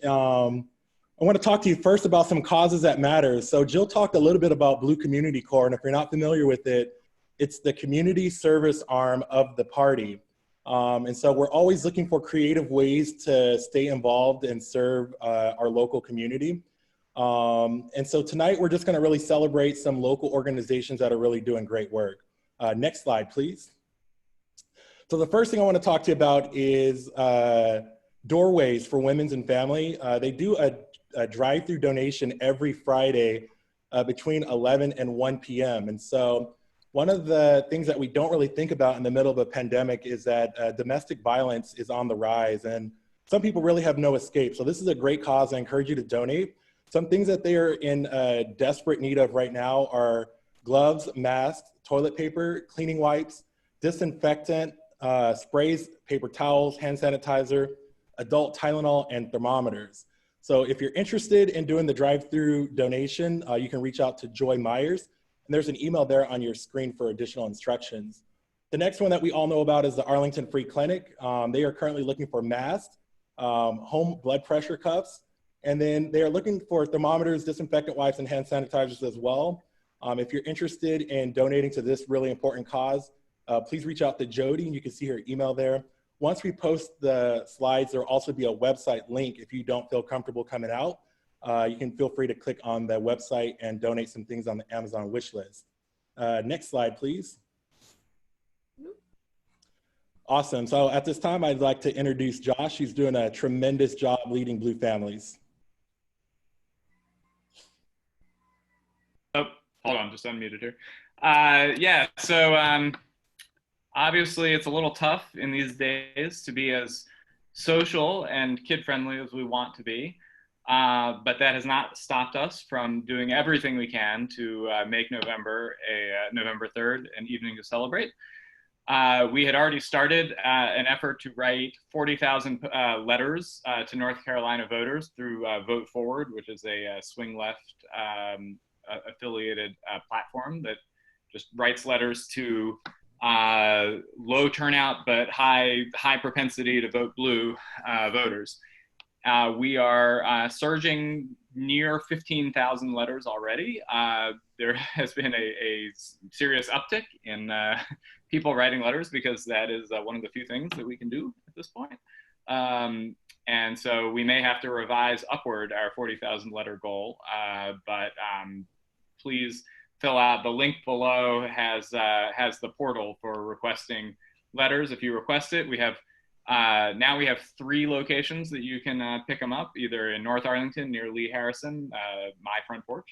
I want to talk to you first about some causes that matter. So Jill talked a little bit about Blue Community Corps, and if you're not familiar with it, it's the community service arm of the party. And so we're always looking for creative ways to stay involved and serve our local community. And so tonight we're just going to really celebrate some local organizations that are really doing great work. Next slide, please. So the first thing I want to talk to you about is Doorways for Women's and Family. They do a drive-through donation every Friday between 11 and 1 p.m. And so one of the things that we don't really think about in the middle of a pandemic is that domestic violence is on the rise, and some people really have no escape. So this is a great cause. I encourage you to donate. Some things that they are in desperate need of right now are gloves, masks, toilet paper, cleaning wipes, disinfectant, sprays, paper towels, hand sanitizer, adult Tylenol, and thermometers. So if you're interested in doing the drive-through donation, you can reach out to Joy Myers, and there's an email there on your screen for additional instructions. The next one that we all know about is the Arlington Free Clinic. They are currently looking for masks, home blood pressure cuffs, and then they are looking for thermometers, disinfectant wipes, and hand sanitizers as well. If you're interested in donating to this really important cause, please reach out to Jody, and you can see her email there. Once we post the slides, there will also be a website link. If you don't feel comfortable coming out, you can feel free to click on the website and donate some things on the Amazon wish list. Next slide, please. Awesome. So at this time, I'd like to introduce Josh. He's doing a tremendous job leading Blue families. Oh, hold on, just unmuted here. Yeah, so obviously it's a little tough in these days to be as social and kid-friendly as we want to be, but that has not stopped us from doing everything we can to make November November 3rd an evening to celebrate. We had already started an effort to write 40,000 letters to North Carolina voters through Vote Forward, which is a swing left affiliated platform that just writes letters to low turnout but high propensity to vote blue voters. We are surging near 15,000 letters already. There has been a serious uptick in people writing letters because that is one of the few things that we can do at this point. And so we may have to revise upward our 40,000 letter goal, but please fill out the link below has the portal for requesting letters. If you request it, we have Now we have 3 locations that you can pick them up, either in North Arlington near Lee Harrison, my front porch,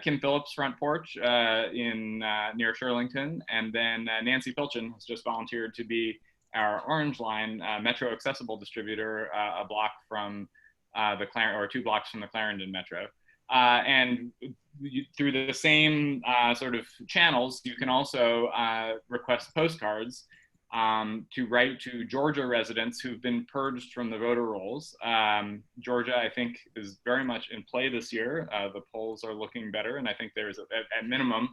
Kim Phillips' front porch in near Shirlington, and then Nancy Pilchin has just volunteered to be our Orange Line Metro accessible distributor, a block from the 2 blocks from the Clarendon Metro. And through the same sort of channels, you can also request postcards to write to Georgia residents who've been purged from the voter rolls. Georgia, I think, is very much in play this year. The polls are looking better, and I think there's, at minimum,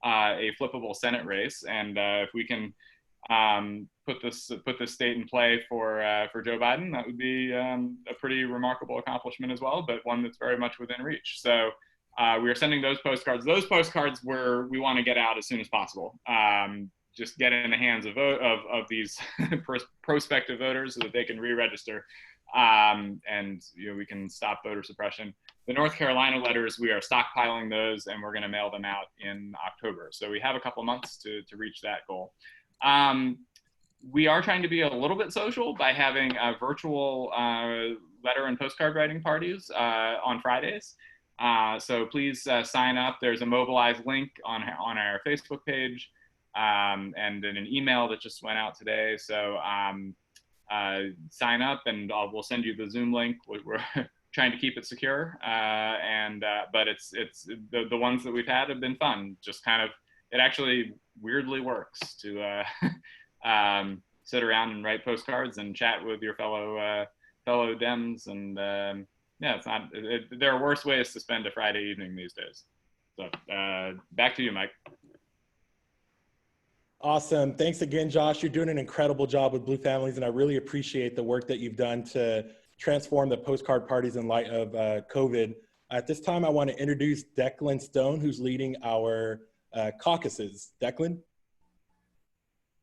a flippable Senate race. And if we can put this state in play for Joe Biden, that would be a pretty remarkable accomplishment as well, but one that's very much within reach. So we are sending those postcards. Those postcards we want to get out as soon as possible. Just get in the hands of these prospective voters so that they can re-register, and we can stop voter suppression. The North Carolina letters, we are stockpiling those, and we're going to mail them out in October. So we have a couple months to reach that goal. We are trying to be a little bit social by having virtual letter and postcard writing parties on Fridays. So please sign up. There's a Mobilize link on our Facebook page, and then an email that just went out today. So sign up, and we'll send you the Zoom link. We're trying to keep it secure, but it's the ones that we've had have been fun. Just kind of, it actually weirdly works to sit around and write postcards and chat with your fellow Dems, and yeah, there are worse ways to spend a Friday evening these days. So back to you, Mike. Awesome. Thanks again, Josh. You're doing an incredible job with Blue Families, and I really appreciate the work that you've done to transform the postcard parties in light of COVID. At this time, I want to introduce Declan Stone, who's leading our caucuses. Declan?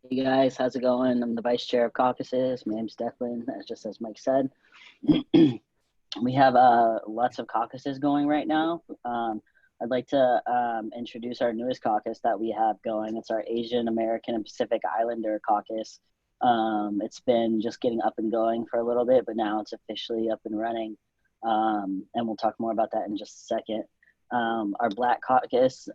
Hey guys, how's it going? I'm the vice chair of caucuses. My name's Declan, just as Mike said. We have lots of caucuses going right now. I'd like to introduce our newest caucus that we have going. It's our Asian American and Pacific Islander caucus. It's been just getting up and going for a little bit, but now it's officially up and running. And we'll talk more about that in just a second. Our Black caucus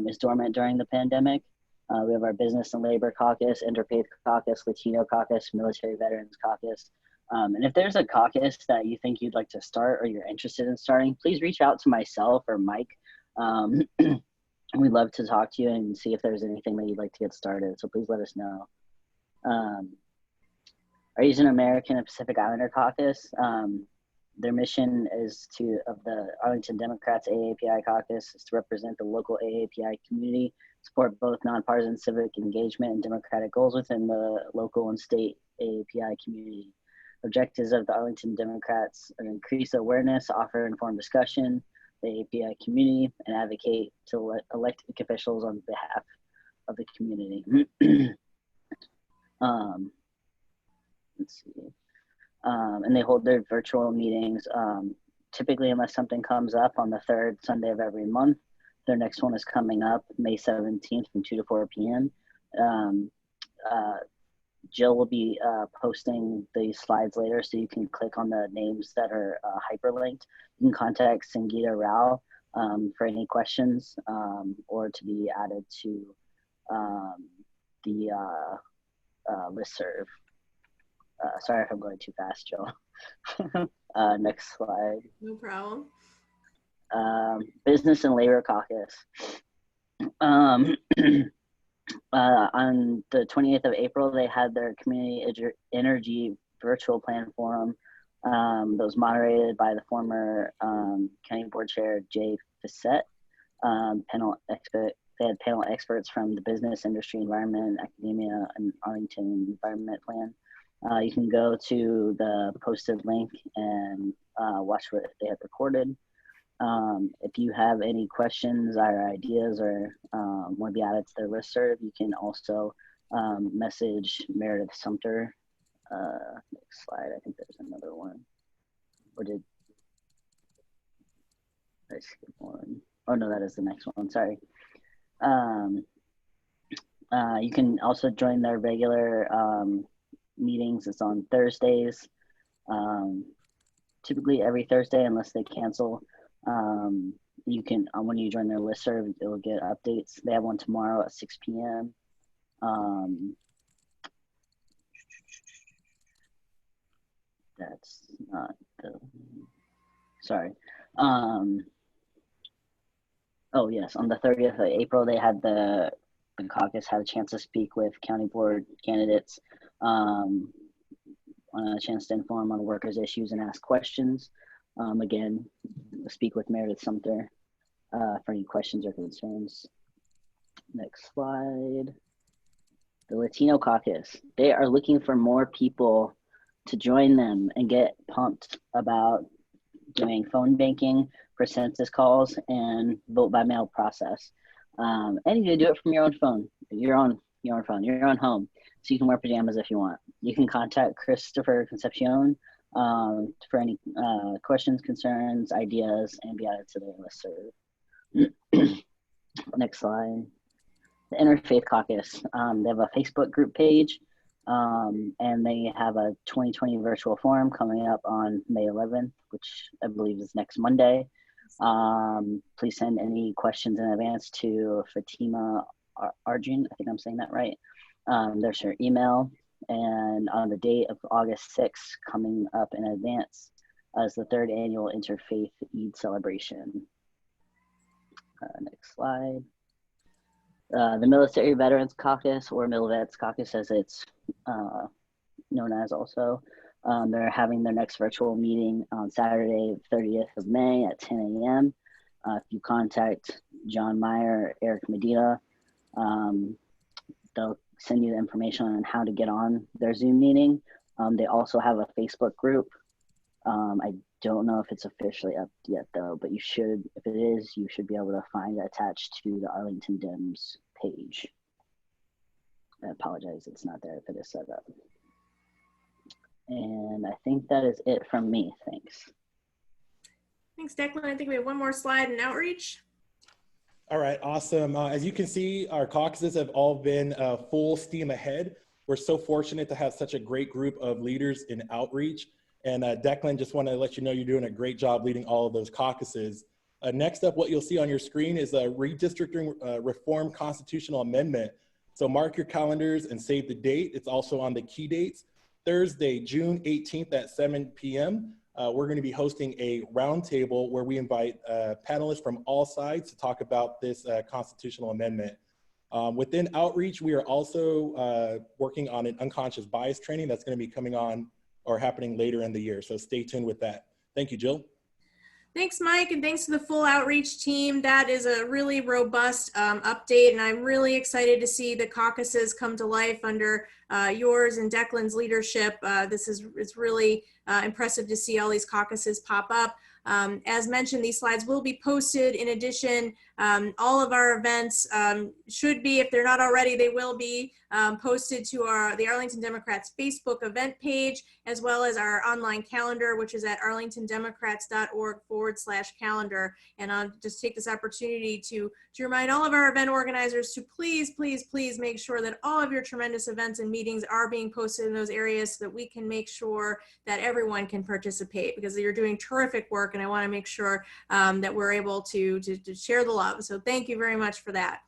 is dormant during the pandemic. We have our Business and Labor Caucus, Interfaith Caucus, Latino Caucus, Military Veterans Caucus. And if there's a caucus that you think you'd like to start or you're interested in starting, please reach out to myself or Mike. We'd love to talk to you and see if there's anything that you'd like to get started. So please let us know. Our Asian American and Pacific Islander Caucus, their mission is of the Arlington Democrats AAPI Caucus is to represent the local AAPI community, support both nonpartisan civic engagement and democratic goals within the local and state AAPI community. Objectives of the Arlington Democrats are to increase awareness, offer informed discussion, the API community, and advocate to elected officials on behalf of the community. Let's see. And they hold their virtual meetings, typically unless something comes up, on the 3rd Sunday of every month. Their next one is coming up May 17th from 2 to 4 p.m. Jill will be posting the slides later, so you can click on the names that are hyperlinked. You can contact Sangeeta Rao for any questions, or to be added to the listserv. Sorry if I'm going too fast, Jill. Next slide. No problem. Business and Labor Caucus. On the 28th of April, they had their Community Energy Virtual Plan Forum that was moderated by the former County Board Chair, Jay Fissette. They had panel experts from the business, industry, environment, academia, and Arlington Environment Plan. You can go to the posted link and watch what they had recorded. If you have any questions or ideas or want to be added to their listserv, you can also message Meredith Sumter. Next slide, I think there's another one. Or did I skip one? Oh no, that is the next one, sorry. You can also join their regular meetings. It's on Thursdays, typically every Thursday unless they cancel. You can, when you join their listserv, you'll get updates. They have one tomorrow at 6 p.m. That's not the, sorry. Oh yes, on the 30th of April, they had the caucus had a chance to speak with county board candidates, a chance to inform on workers' issues and ask questions. Again, speak with Meredith Sumter for any questions or concerns. Next slide. The Latino Caucus. They are looking for more people to join them and get pumped about doing phone banking for census calls and vote by mail process. And you can do it from your own phone, your own phone, your own home. So you can wear pajamas if you want. You can contact Christopher Concepcion for any questions, concerns, ideas, and be added to their listserv. Next slide. The Interfaith Caucus. They have a Facebook group page, and they have a 2020 virtual forum coming up on May 11th, which I believe is next Monday. Please send any questions in advance to Fatima Arjun. I think I'm saying that right. There's her email. And on the date of August 6th, coming up in advance, as the 3rd annual Interfaith Eid celebration. Next slide. The Military Veterans Caucus, or MilVets Caucus as it's known as also, they're having their next virtual meeting on Saturday, 30th of May at 10 a.m. If you contact John Meyer or Eric Medina, they'll send you the information on how to get on their Zoom meeting. They also have a Facebook group. I don't know if it's officially up yet though, but you should, if it is, you should be able to find it attached to the Arlington Dems page. I apologize, it's not there if it is set up. And I think that is it from me, thanks. Thanks, Declan. I think we have one more slide in outreach. All right, awesome. As you can see, our caucuses have all been full steam ahead. We're so fortunate to have such a great group of leaders in outreach. And Declan, just want to let you know you're doing a great job leading all of those caucuses. Next up, what you'll see on your screen is a redistricting reform constitutional amendment. So mark your calendars and save the date. It's also on the key dates. Thursday, June 18th at 7 p.m. We're going to be hosting a roundtable where we invite panelists from all sides to talk about this constitutional amendment. Within outreach, we are also working on an unconscious bias training that's going to be coming on or happening later in the year. So stay tuned with that. Thank you, Jill. Thanks, Mike, and thanks to the full outreach team. That is a really robust update, and I'm really excited to see the caucuses come to life under yours and Declan's leadership. It's really impressive to see all these caucuses pop up. As mentioned, these slides will be posted. In addition, all of our events should be, if they're not already, they will be posted to the Arlington Democrats Facebook event page, as well as our online calendar, which is at arlingtondemocrats.org/calendar. And I'll just take this opportunity to remind all of our event organizers to please, please, please make sure that all of your tremendous events and meetings are being posted in those areas so that we can make sure that everyone can participate, because you're doing terrific work, and I want to make sure that we're able to share the love. So thank you very much for that.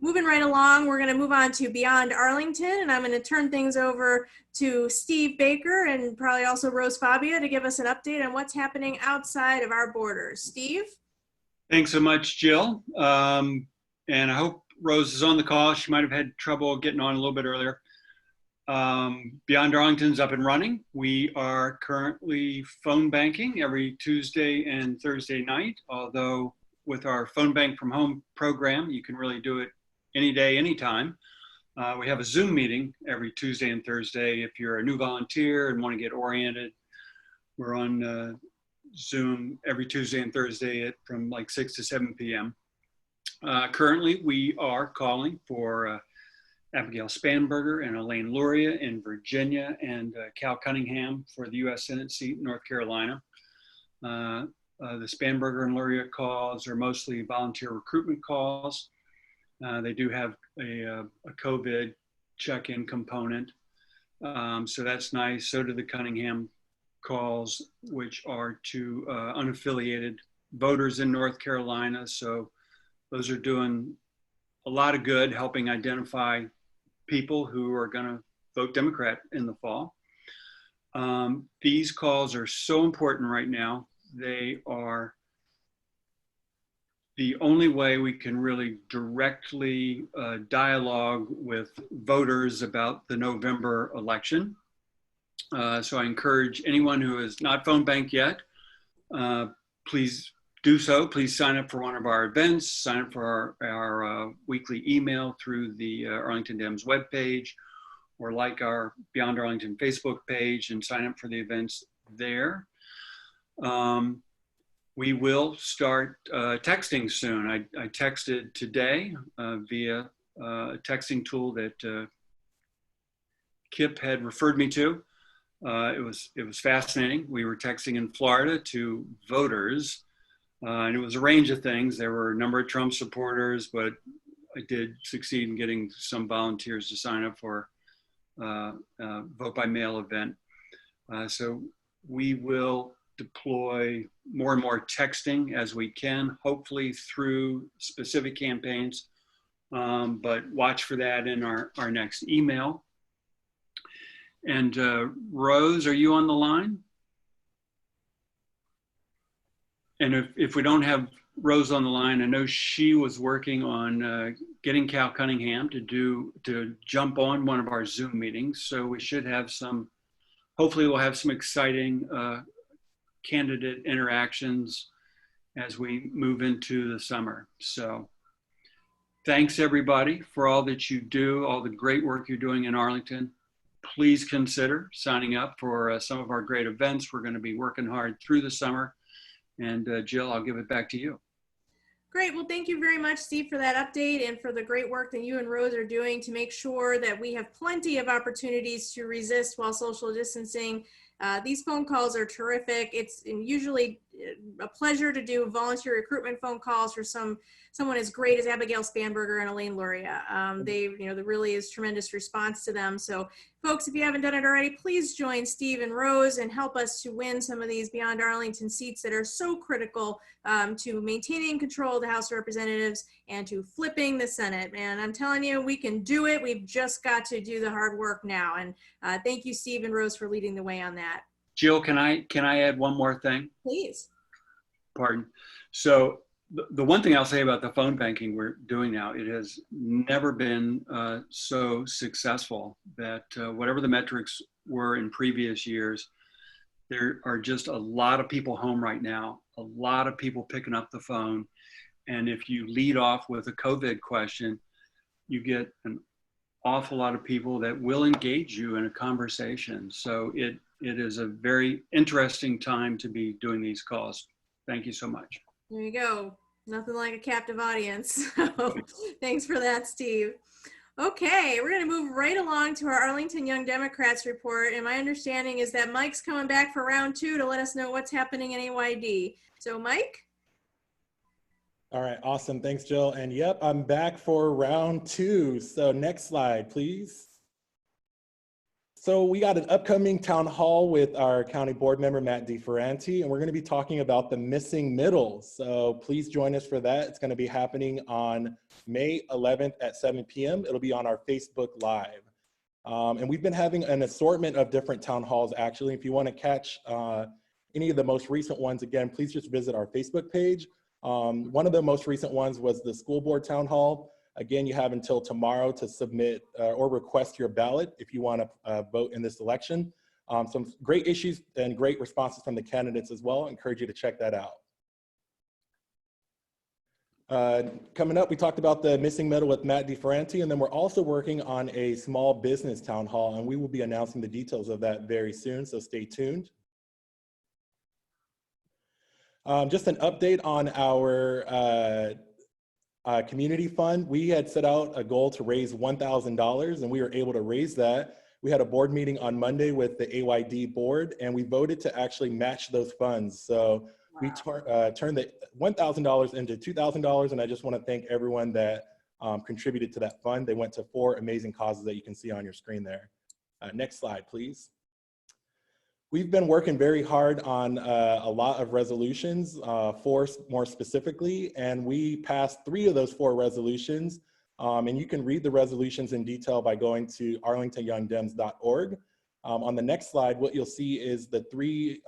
Moving right along, we're going to move on to Beyond Arlington, and I'm going to turn things over to Steve Baker and probably also Rose Fabia to give us an update on what's happening outside of our borders. Steve? Thanks so much, Jill. And I hope Rose is on the call. She might have had trouble getting on a little bit earlier. Beyond Arlington's up and running. We are currently phone banking every Tuesday and Thursday night, although with our phone bank from home program, you can really do it any day, anytime. We have a Zoom meeting every Tuesday and Thursday if you're a new volunteer and want to get oriented. We're on Zoom every Tuesday and Thursday from like 6 to 7 p.m. Currently, we are calling for Abigail Spanberger and Elaine Luria in Virginia, and Cal Cunningham for the U.S. Senate seat in North Carolina. The Spanberger and Luria calls are mostly volunteer recruitment calls. They do have a COVID check-in component. So that's nice. So do the Cunningham calls, which are to unaffiliated voters in North Carolina. So those are doing a lot of good, helping identify people who are going to vote Democrat in the fall. These calls are so important right now. They are the only way we can really directly dialogue with voters about the November election. So I encourage anyone who has not phone banked yet, please do so. Please sign up for one of our events, sign up for our weekly email through the Arlington Dems webpage, or like our Beyond Arlington Facebook page and sign up for the events there. We will start texting soon. I texted today via a texting tool that Kip had referred me to. It was fascinating. We were texting in Florida to voters, and it was a range of things. There were a number of Trump supporters, but I did succeed in getting some volunteers to sign up for vote by mail event. So we will deploy more and more texting as we can, hopefully through specific campaigns, but watch for that in our next email. And Rose, are you on the line? And if we don't have Rose on the line, I know she was working on getting Cal Cunningham to jump on one of our Zoom meetings. So we should have hopefully we'll have some exciting candidate interactions as we move into the summer. So thanks everybody for all that you do, all the great work you're doing in Arlington. Please consider signing up for some of our great events. We're going to be working hard through the summer. And Jill, I'll give it back to you. Great. Well, thank you very much, Steve, for that update and for the great work that you and Rose are doing to make sure that we have plenty of opportunities to resist while social distancing. These phone calls are terrific. It's usually a pleasure to do volunteer recruitment phone calls for someone as great as Abigail Spanberger and Elaine Luria. There really is tremendous response to them. So folks, if you haven't done it already, please join Steve and Rose and help us to win some of these Beyond Arlington seats that are so critical to maintaining control of the House of Representatives and to flipping the Senate. And I'm telling you, we can do it. We've just got to do the hard work now. And thank you, Steve and Rose, for leading the way on that. Jill, can I add one more thing? Please. Pardon. So the one thing I'll say about the phone banking we're doing now, it has never been so successful that whatever the metrics were in previous years, there are just a lot of people home right now, a lot of people picking up the phone. And if you lead off with a COVID question, you get an awful lot of people that will engage you in a conversation. So it is a very interesting time to be doing these calls. Thank you so much. There you go. Nothing like a captive audience. So thanks for that, Steve. Okay, we're going to move right along to our Arlington Young Democrats report. And my understanding is that Mike's coming back for round 2 to let us know what's happening in AYD. So Mike? All right, awesome. Thanks, Jill. And yep, I'm back for round 2. So next slide, please. So we got an upcoming town hall with our county board member, Matt DeFerranti, and we're going to be talking about the missing middle. So please join us for that. It's going to be happening on May 11th at 7 p.m. It'll be on our Facebook Live. And we've been having an assortment of different town halls, actually. If you want to catch any of the most recent ones, again, please just visit our Facebook page. One of the most recent ones was the school board town hall. Again, you have until tomorrow to submit or request your ballot if you want to vote in this election. Some great issues and great responses from the candidates as well. I encourage you to check that out. Coming up, we talked about the missing middle with Matt DeFerranti, and then we're also working on a small business town hall, and we will be announcing the details of that very soon, so stay tuned. Just an update on our community fund. We had set out a goal to raise $1,000 and we were able to raise that. We had a board meeting on Monday with the AYD board and we voted to actually match those funds. So we turned the $1,000 into $2,000, and I just want to thank everyone that contributed to that fund. They went to 4 amazing causes that you can see on your screen there. Next slide, please. We've been working very hard on a lot of resolutions, 4 more specifically, and we passed 3 of those 4 resolutions. And you can read the resolutions in detail by going to arlingtonyoungdems.org. On the next slide, what you'll see is the 3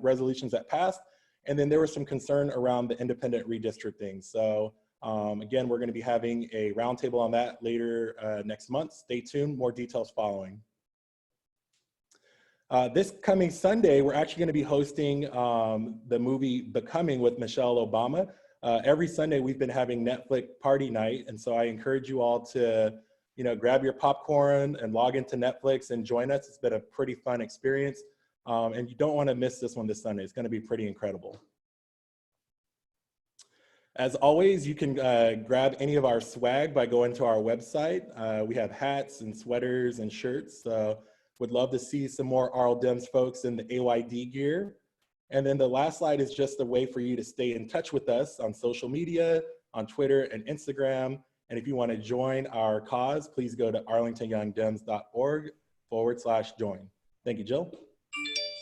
resolutions that passed, and then there was some concern around the independent redistricting. So again, we're going to be having a roundtable on that later next month. Stay tuned, more details following. This coming Sunday, we're actually going to be hosting the movie Becoming with Michelle Obama. Every Sunday we've been having Netflix party night, and so I encourage you all to, grab your popcorn and log into Netflix and join us. It's been a pretty fun experience, and you don't want to miss this one this Sunday. It's going to be pretty incredible. As always, you can grab any of our swag by going to our website. We have hats and sweaters and shirts. So would love to see some more Arl Dems folks in the AYD gear. And then the last slide is just a way for you to stay in touch with us on social media, on Twitter and Instagram. And if you want to join our cause, please go to arlingtonyoungdems.org/join. Thank you, Jill.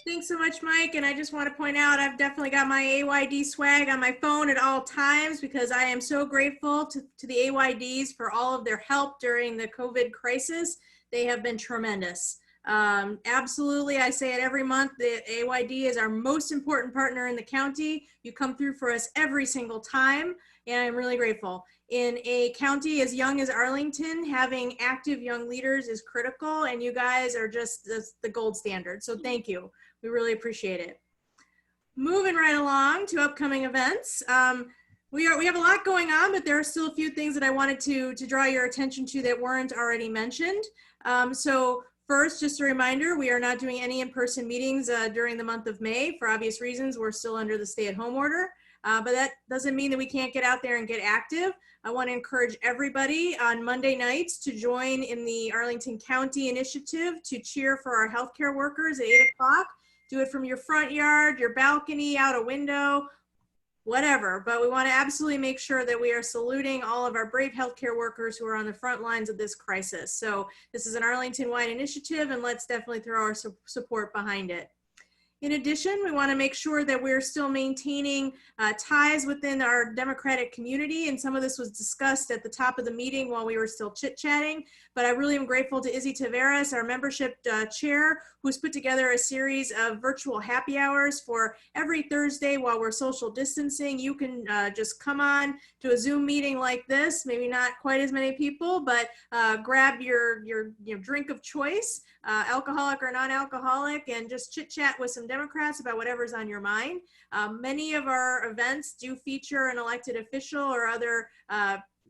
Thanks so much, Mike. And I just want to point out, I've definitely got my AYD swag on my phone at all times because I am so grateful to the AYDs for all of their help during the COVID crisis. They have been tremendous. Absolutely, I say it every month, the AYD is our most important partner in the county. You come through for us every single time, and I'm really grateful. In a county as young as Arlington, having active young leaders is critical, and you guys are just the gold standard. So thank you. We really appreciate it. Moving right along to upcoming events. We have a lot going on, but there are still a few things that I wanted to draw your attention to that weren't already mentioned. So first, just a reminder, we are not doing any in-person meetings during the month of May. For obvious reasons, we're still under the stay-at-home order, but that doesn't mean that we can't get out there and get active. I want to encourage everybody on Monday nights to join in the Arlington County initiative to cheer for our healthcare workers at 8 o'clock. Do it from your front yard, your balcony, out a window, whatever. But we want to absolutely make sure that we are saluting all of our brave healthcare workers who are on the front lines of this crisis. So this is an Arlington-wide initiative, and let's definitely throw our support behind it. In addition, we want to make sure that we're still maintaining ties within our Democratic community, and some of this was discussed at the top of the meeting while we were still chit-chatting, but I really am grateful to Izzy Taveras, our membership chair, who's put together a series of virtual happy hours for every Thursday while we're social distancing. You can just come on to a Zoom meeting like this, maybe not quite as many people, but grab your drink of choice, alcoholic or non-alcoholic, and just chit-chat with some Democrats about whatever's on your mind. Many of our events do feature an elected official or other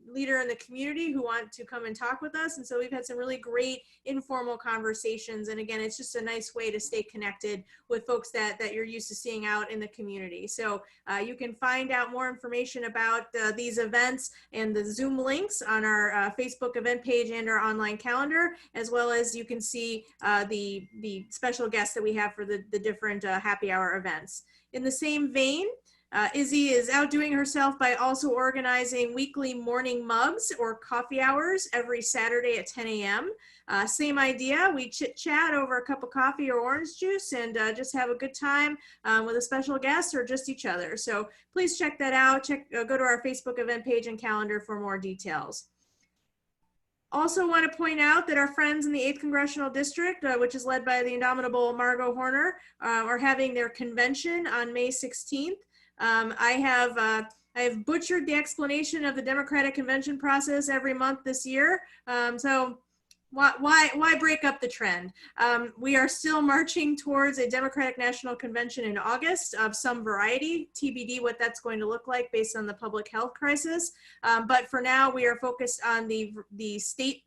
leader in the community who want to come and talk with us. And so we've had some really great informal conversations. And again, it's just a nice way to stay connected with folks that you're used to seeing out in the community. So you can find out more information about these events and the Zoom links on our Facebook event page and our online calendar, as well as you can see the special guests that we have for the different happy hour events. In the same vein, Izzy is outdoing herself by also organizing weekly morning mugs or coffee hours every Saturday at 10 a.m. Same idea, we chit chat over a cup of coffee or orange juice and just have a good time with a special guest or just each other. So please check that out. Go to our Facebook event page and calendar for more details. Also want to point out that our friends in the 8th Congressional District, which is led by the indomitable Margot Horner, are having their convention on May 16th. I have butchered the explanation of the Democratic convention process every month this year. So why break up the trend? We are still marching towards a Democratic National Convention in August of some variety, TBD what that's going to look like based on the public health crisis. But for now, we are focused on the state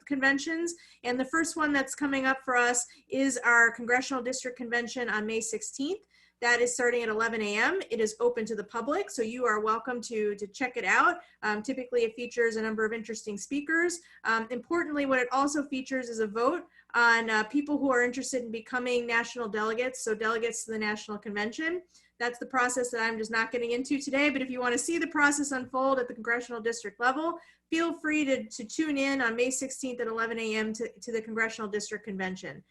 conventions. And the first one that's coming up for us is our Congressional District Convention on May 16th. That is starting at 11 a.m. It is open to the public, so you are welcome to check it out. Typically, it features a number of interesting speakers. Importantly, what it also features is a vote on people who are interested in becoming national delegates, so delegates to the National Convention. That's the process that I'm just not getting into today. But if you want to see the process unfold at the congressional district level, feel free to tune in on May 16th at 11 a.m. to the Congressional District Convention.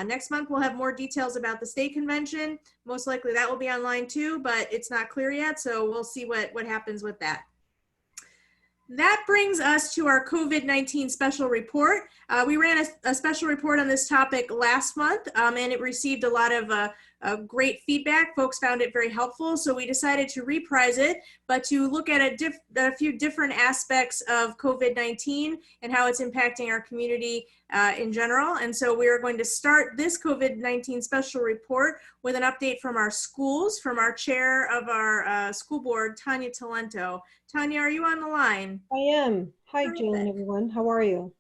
Next month, we'll have more details about the state convention. Most likely that will be online too, but it's not clear yet. So we'll see what happens with that. That brings us to our COVID-19 special report. We ran a special report on this topic last month, and it received a lot of great feedback. Folks found it very helpful, so we decided to reprise it, but to look at a few different aspects of COVID-19 and how it's impacting our community in general. And so we are going to start this COVID-19 special report with an update from our schools, from our chair of our school board, Tanya Talento. Tanya, are you on the line? I am. Hi, Jill and everyone. How are you?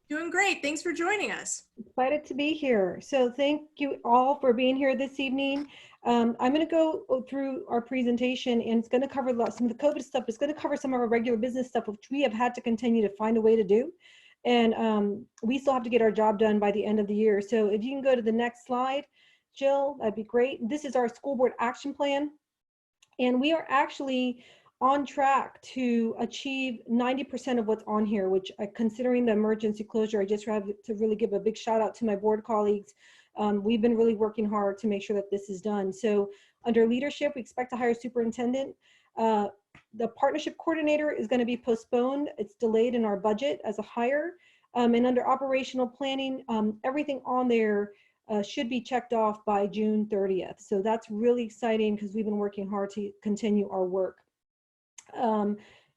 Doing great. Thanks for joining us. Excited to be here. So thank you all for being here this evening. I'm going to go through our presentation, and it's going to cover some of the COVID stuff. It's going to cover some of our regular business stuff, which we have had to continue to find a way to do. And we still have to get our job done by the end of the year. So if you can go to the next slide, Jill, that'd be great. This is our school board action plan. And we are actually on track to achieve 90% of what's on here, which considering the emergency closure, I just have to really give a big shout out to my board colleagues. We've been really working hard to make sure that this is done. So under leadership, we expect to hire a superintendent. The partnership coordinator is going to be postponed. It's delayed in our budget as a hire. And under operational planning, everything on there should be checked off by June 30th. So that's really exciting because we've been working hard to continue our work.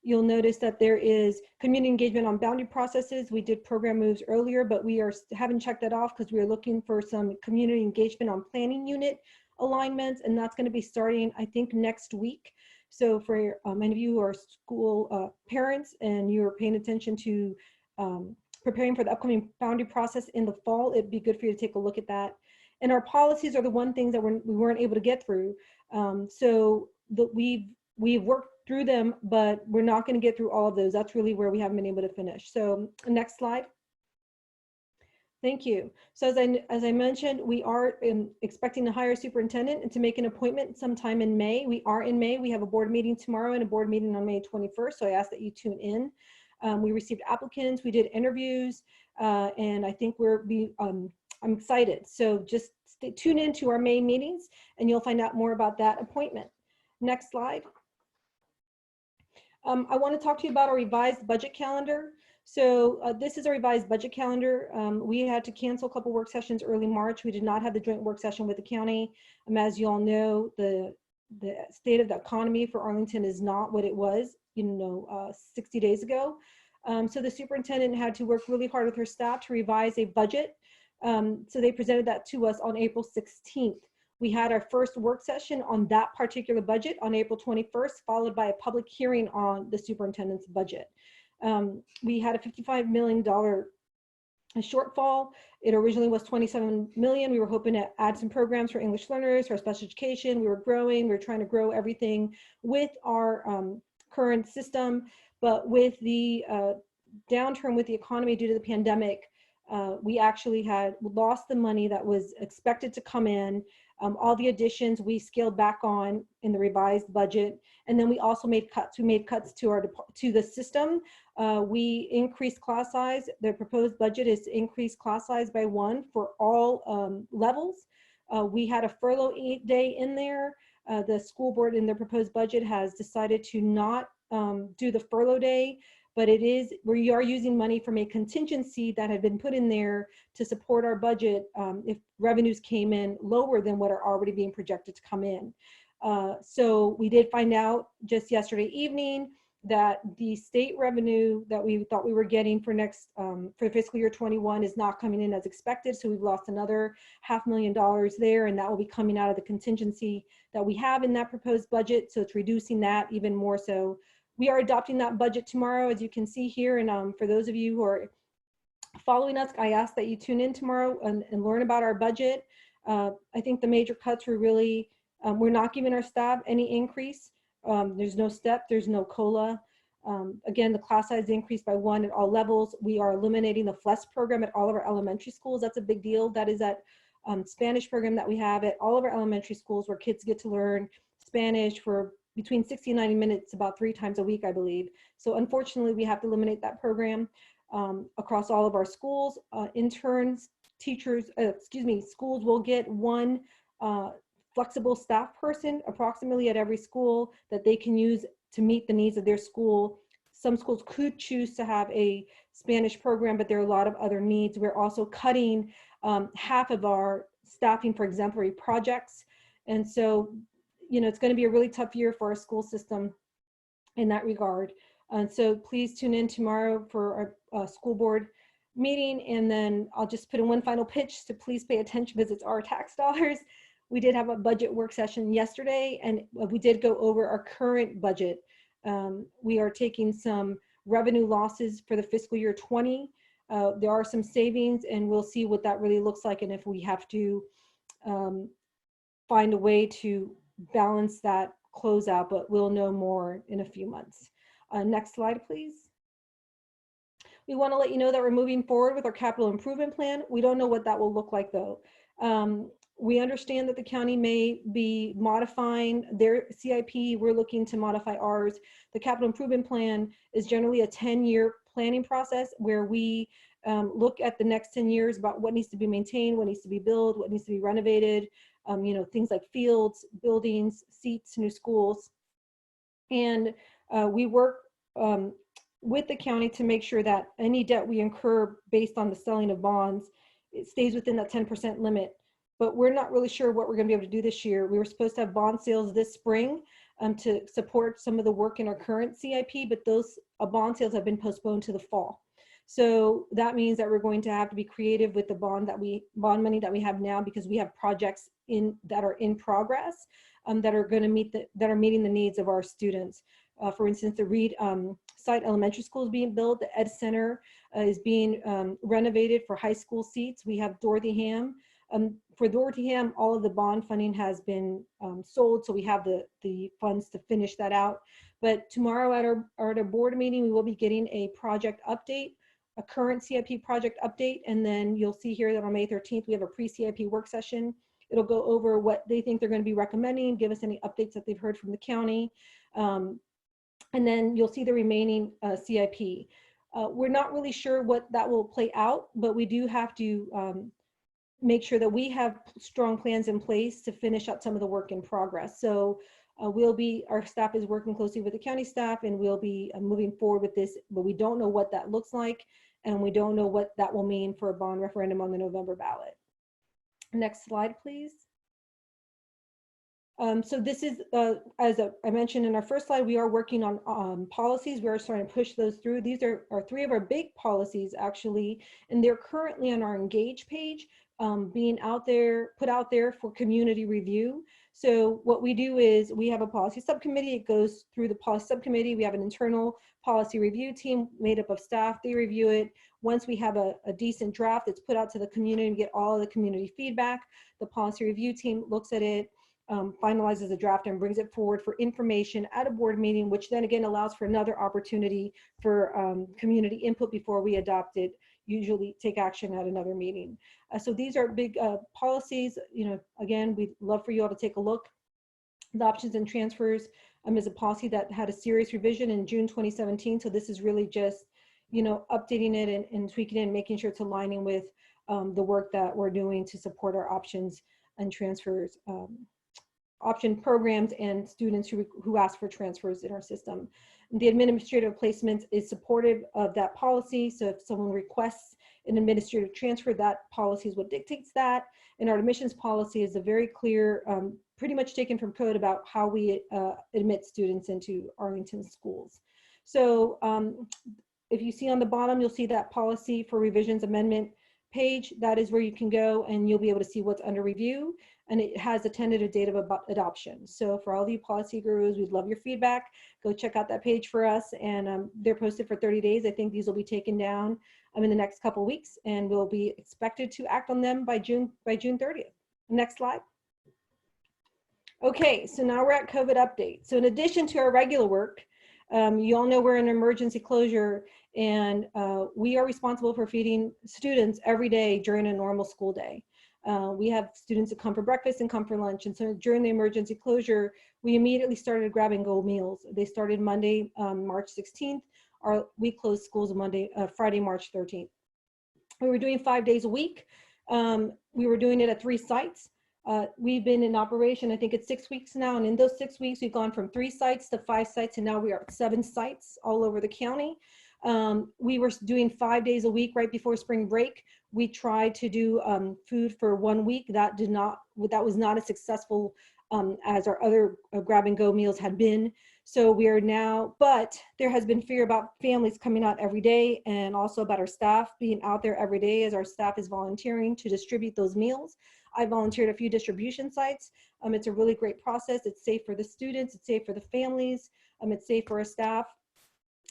You'll notice that there is community engagement on boundary processes. We did program moves earlier, but we haven't checked that off because we are looking for some community engagement on planning unit alignments, and that's going to be starting, I think, next week. So for many of you who are school parents and you're paying attention to preparing for the upcoming boundary process in the fall, it'd be good for you to take a look at that. And our policies are the one things that we weren't able to get through. So we've worked through them, but we're not going to get through all of those. That's really where we haven't been able to finish. So next slide. Thank you. So as I mentioned, we are expecting to hire a superintendent and to make an appointment sometime in May. We are in May. We have a board meeting tomorrow and a board meeting on May 21st. So I ask that you tune in. We received applicants, we did interviews, and I think I'm excited. So just tune in to our May meetings and you'll find out more about that appointment. Next slide. I want to talk to you about our revised budget calendar. So this is a revised budget calendar. We had to cancel a couple work sessions early March. We did not have the joint work session with the county. As you all know, the state of the economy for Arlington is not what it was, 60 days ago. So the superintendent had to work really hard with her staff to revise a budget. So they presented that to us on April 16th. We had our first work session on that particular budget on April 21st, followed by a public hearing on the superintendent's budget. We had a $55 million shortfall. It originally was $27 million. We were hoping to add some programs for English learners, for special education. We were growing. We were trying to grow everything with our current system. But with the downturn with the economy due to the pandemic, we actually had lost the money that was expected to come in. All the additions we scaled back on in the revised budget, and then we also made cuts. We made cuts to the system. We increased class size. The proposed budget is to increase class size by 1 for all levels. We had a furlough day in there. The school board in their proposed budget has decided to not do the furlough day, but we are using money from a contingency that had been put in there to support our budget if revenues came in lower than what are already being projected to come in. So we did find out just yesterday evening that the state revenue that we thought we were getting for for fiscal year 21 is not coming in as expected. So we've lost another $500,000 there, and that will be coming out of the contingency that we have in that proposed budget. So it's reducing that even more so. We are adopting that budget tomorrow, as you can see here. And for those of you who are following us, I ask that you tune in tomorrow and learn about our budget. I think the major cuts were really, we're not giving our staff any increase. There's no step, there's no COLA. Again, the class size increased by 1 at all levels. We are eliminating the FLES program at all of our elementary schools. That's a big deal. That is at Spanish program that we have at all of our elementary schools where kids get to learn Spanish for between 60 and 90 minutes about 3 times a week, I believe. So unfortunately, we have to eliminate that program across all of our schools. Interns, teachers, schools will get 1 flexible staff person approximately at every school that they can use to meet the needs of their school. Some schools could choose to have a Spanish program, but there are a lot of other needs. We're also cutting half of our staffing for exemplary projects. And so, you know, it's going to be a really tough year for our school system in that regard. And so please tune in tomorrow for our school board meeting. And then I'll just put in one final pitch to please pay attention because it's our tax dollars. We did have a budget work session yesterday, and we did go over our current budget. We are taking some revenue losses for the fiscal year 20. There are some savings, and we'll see what that really looks like and if we have to find a way to balance that closeout, but we'll know more in a few months. Next slide, please. We want to let you know that we're moving forward with our capital improvement plan. We don't know what that will look like though. We understand that the county may be modifying their CIP. We're looking to modify ours. The capital improvement plan is generally a 10-year planning process where we look at the next 10 years about what needs to be maintained, what needs to be built, what needs to be renovated, you know, things like fields, buildings, seats, new schools. And we work with the county to make sure that any debt we incur based on the selling of bonds, it stays within that 10% limit. But we're not really sure what we're going to be able to do this year. We were supposed to have bond sales this spring to support some of the work in our current CIP, but those bond sales have been postponed to the fall. So that means that we're going to have to be creative with the bond money that we have now, because we have projects that are in progress that are going to meeting the needs of our students. For instance, the Reed site elementary school is being built. The Ed Center is being renovated for high school seats. We have Dorothy Ham. For Dorothy Ham, all of the bond funding has been sold, so we have the funds to finish that out. But tomorrow at our board meeting, we will be getting a project update, a current CIP project update, and then you'll see here that on May 13th, we have a pre-CIP work session. It'll go over what they think they're going to be recommending, give us any updates that they've heard from the county, and then you'll see the remaining CIP. We're not really sure what that will play out, but we do have to make sure that we have strong plans in place to finish up some of the work in progress. So our staff is working closely with the county staff, and we'll be moving forward with this, but we don't know what that looks like, and we don't know what that will mean for a bond referendum on the November ballot. Next slide, please. So this is, as I mentioned in our first slide, we are working on policies. We are starting to push those through. These are 3 of our big policies, actually, and they're currently on our Engage page, being put out there for community review. So what we do is we have a policy subcommittee. It goes through the policy subcommittee. We have an internal policy review team made up of staff. They review it. Once we have a decent draft, it's put out to the community and get all of the community feedback. The policy review team looks at it, finalizes the draft, and brings it forward for information at a board meeting, which then again allows for another opportunity for community input before we adopt it, usually take action at another meeting. So these are big policies. You know, again, we'd love for you all to take a look. The options and transfers is a policy that had a serious revision in June 2017. So this is really just, you know, updating it and tweaking it and making sure it's aligning with the work that we're doing to support our options and transfers, option programs and students who ask for transfers in our system. The administrative placements is supportive of that policy. So if someone requests an administrative transfer, that policy is what dictates that. And our admissions policy is a very clear, pretty much taken from code about how we admit students into Arlington schools. So if you see on the bottom, you'll see that policy for revisions amendment page. That is where you can go and you'll be able to see what's under review. And it has a tentative date of adoption. So for all of you policy gurus, we'd love your feedback. Go check out that page for us. And they're posted for 30 days. I think these will be taken down in the next couple of weeks, and we'll be expected to act on them by June 30th. Next slide. Okay, so now we're at COVID update. So in addition to our regular work, you all know we're in emergency closure, and we are responsible for feeding students every day during a normal school day. We have students that come for breakfast and come for lunch. And so during the emergency closure, we immediately started grab and go meals. They started Monday, March 16th. We closed schools Friday, March 13th. We were doing 5 days a week. We were doing it at 3 sites. We've been in operation, I think it's 6 weeks now. And in those 6 weeks, we've gone from 3 sites to 5 sites. And now we are at 7 sites all over the county. We were doing 5 days a week right before spring break. We tried to do food for 1 week. That was not as successful as our other grab and go meals had been. So we are now, but there has been fear about families coming out every day, and also about our staff being out there every day as our staff is volunteering to distribute those meals. I volunteered at a few distribution sites. It's a really great process. It's safe for the students, it's safe for the families, it's safe for our staff.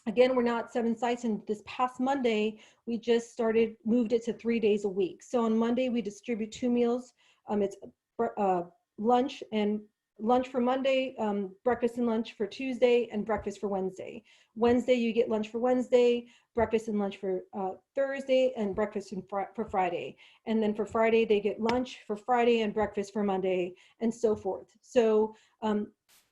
Again, we're not 7 sites, and this past Monday, we just moved it to 3 days a week. So on Monday, we distribute 2 meals. It's lunch for Monday, breakfast and lunch for Tuesday, and breakfast for Wednesday. Wednesday, you get lunch for Wednesday, breakfast and lunch for Thursday, and breakfast for Friday. And then for Friday, they get lunch for Friday and breakfast for Monday, and so forth. So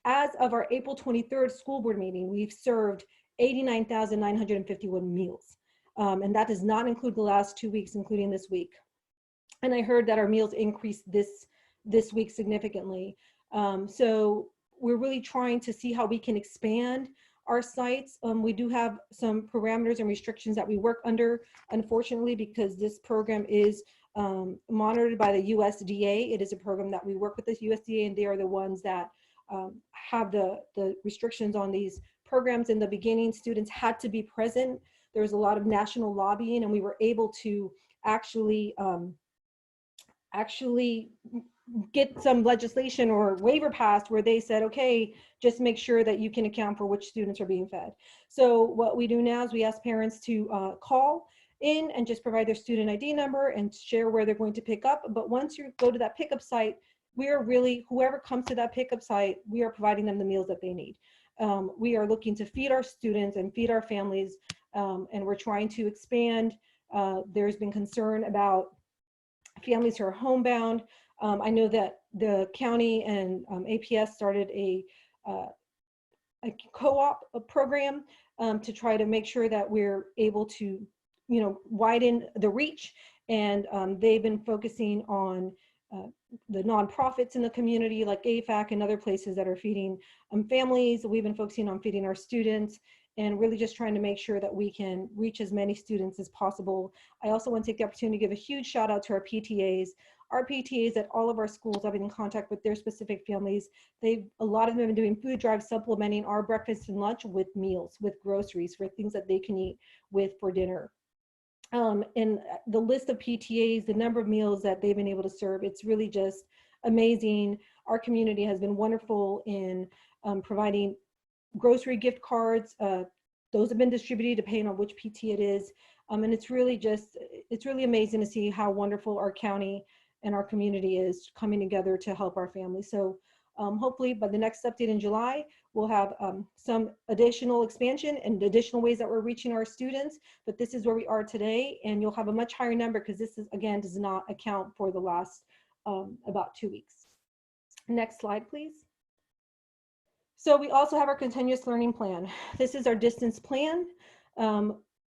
as of our April 23rd school board meeting, we've served 89,951 meals. And that does not include the last 2 weeks, including this week. And I heard that our meals increased this week significantly. So we're really trying to see how we can expand our sites. We do have some parameters and restrictions that we work under, unfortunately, because this program is monitored by the USDA. It is a program that we work with the USDA, and they are the ones that have the restrictions on these programs. In the beginning, students had to be present. There was a lot of national lobbying, and we were able to actually get some legislation or waiver passed where they said, okay, just make sure that you can account for which students are being fed. So what we do now is we ask parents to call in and just provide their student ID number and share where they're going to pick up. But once you go to that pickup site, we are really, whoever comes to that pickup site, we are providing them the meals that they need. We are looking to feed our students and feed our families, and we're trying to expand. There's been concern about families who are homebound. I know that the county and APS started a co-op program to try to make sure that we're able to, widen the reach. And they've been focusing on the nonprofits in the community like AFAC and other places that are feeding families. We've been focusing on feeding our students and really just trying to make sure that we can reach as many students as possible. I also want to take the opportunity to give a huge shout out to our PTAs. Our PTAs at all of our schools, I've been in contact with their specific families. A lot of them have been doing food drives, supplementing our breakfast and lunch with meals, with groceries, for things that they can eat with for dinner. And the list of PTAs, the number of meals that they've been able to serve, it's really just amazing. Our community has been wonderful in providing grocery gift cards. Those have been distributed depending on which PT it is. And it's really amazing to see how wonderful our county and our community is coming together to help our families. So hopefully by the next update in July, we'll have some additional expansion and additional ways that we're reaching our students, but this is where we are today, and you'll have a much higher number because this is, again, does not account for the last about 2 weeks. Next slide, please. So we also have our continuous learning plan. This is our distance plan.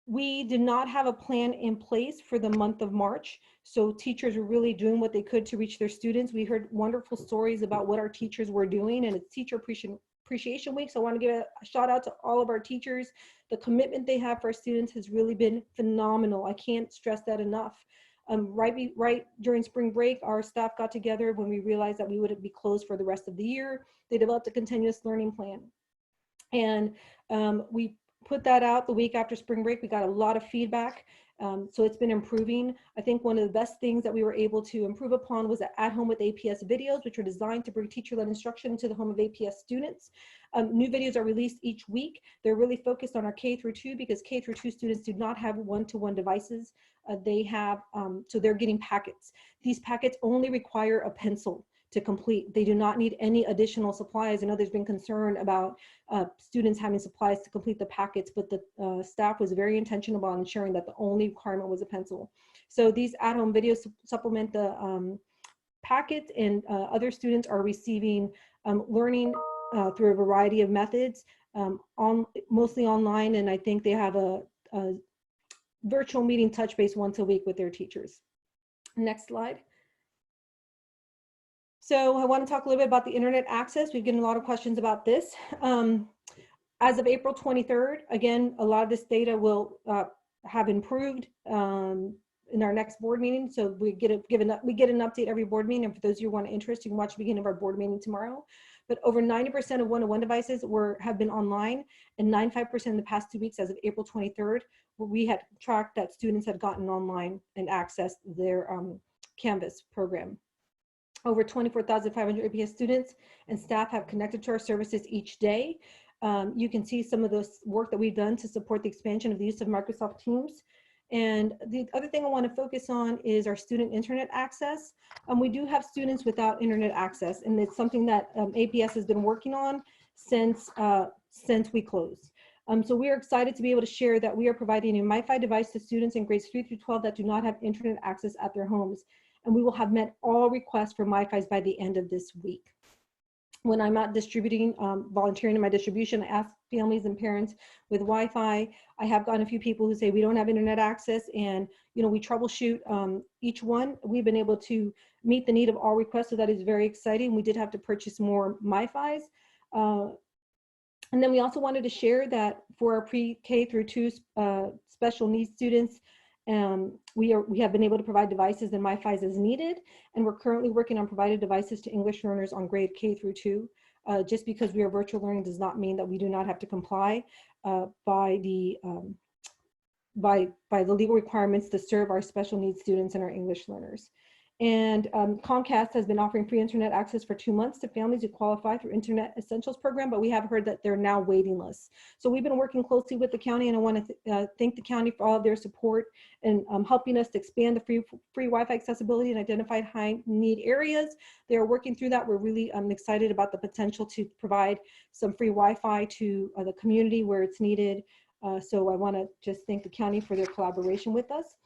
We did not have a plan in place for the month of March, so teachers were really doing what they could to reach their students. We heard wonderful stories about what our teachers were doing, and it's Teacher Appreciation Week, so I want to give a shout out to all of our teachers. The commitment they have for our students has really been phenomenal. I can't stress that enough. Right during spring break, our staff got together when we realized that we would be closed for the rest of the year. They developed a continuous learning plan, and we put that out the week after spring break. We got a lot of feedback, so it's been improving. I think one of the best things that we were able to improve upon was the At Home with APS videos, which are designed to bring teacher-led instruction to the home of APS students. New videos are released each week. They're really focused on our K-2 because K-2 students do not have one-to-one devices. They have, so they're getting packets. These packets only require a pencil to complete. They do not need any additional supplies. I know there's been concern about students having supplies to complete the packets, but the staff was very intentional about ensuring that the only requirement was a pencil. So these at-home videos supplement the packets, and other students are receiving learning through a variety of methods, mostly online, and I think they have a virtual meeting touch base once a week with their teachers. Next slide. So I want to talk a little bit about the internet access. We've gotten a lot of questions about this. As of April 23rd, again, a lot of this data will have improved in our next board meeting. So we get an update every board meeting. And for those of you who want interest, you can watch the beginning of our board meeting tomorrow. But over 90% of one-to-one devices have been online, and 95% in the past 2 weeks as of April 23rd, where we had tracked that students had gotten online and accessed their Canvas program. Over 24,500 APS students and staff have connected to our services each day. You can see some of the work that we've done to support the expansion of the use of Microsoft Teams. And the other thing I want to focus on is our student internet access. We do have students without internet access, and it's something that APS has been working on since we closed. So we are excited to be able to share that we are providing a MiFi device to students in grades 3 through 12 that do not have internet access at their homes. And we will have met all requests for MiFis by the end of this week. When I'm not distributing, volunteering in my distribution, I ask families and parents with Wi-Fi. I have gotten a few people who say we don't have internet access, and we troubleshoot each one. We've been able to meet the need of all requests, so that is very exciting. We did have to purchase more MiFis. And then we also wanted to share that for our pre-K through 2 special needs students, we have been able to provide devices and MiFis as needed, and we're currently working on providing devices to English learners on grade K through 2. Just because we are virtual learning does not mean that we do not have to comply by the legal requirements to serve our special needs students and our English learners. And Comcast has been offering free internet access for 2 months to families who qualify through Internet Essentials program, but we have heard that they're now waiting lists. So we've been working closely with the county, and I want to thank the county for all of their support and helping us to expand the free Wi-Fi accessibility in identified high need areas. They are working through that. We're really excited about the potential to provide some free Wi-Fi to the community where it's needed. So I want to just thank the county for their collaboration with us.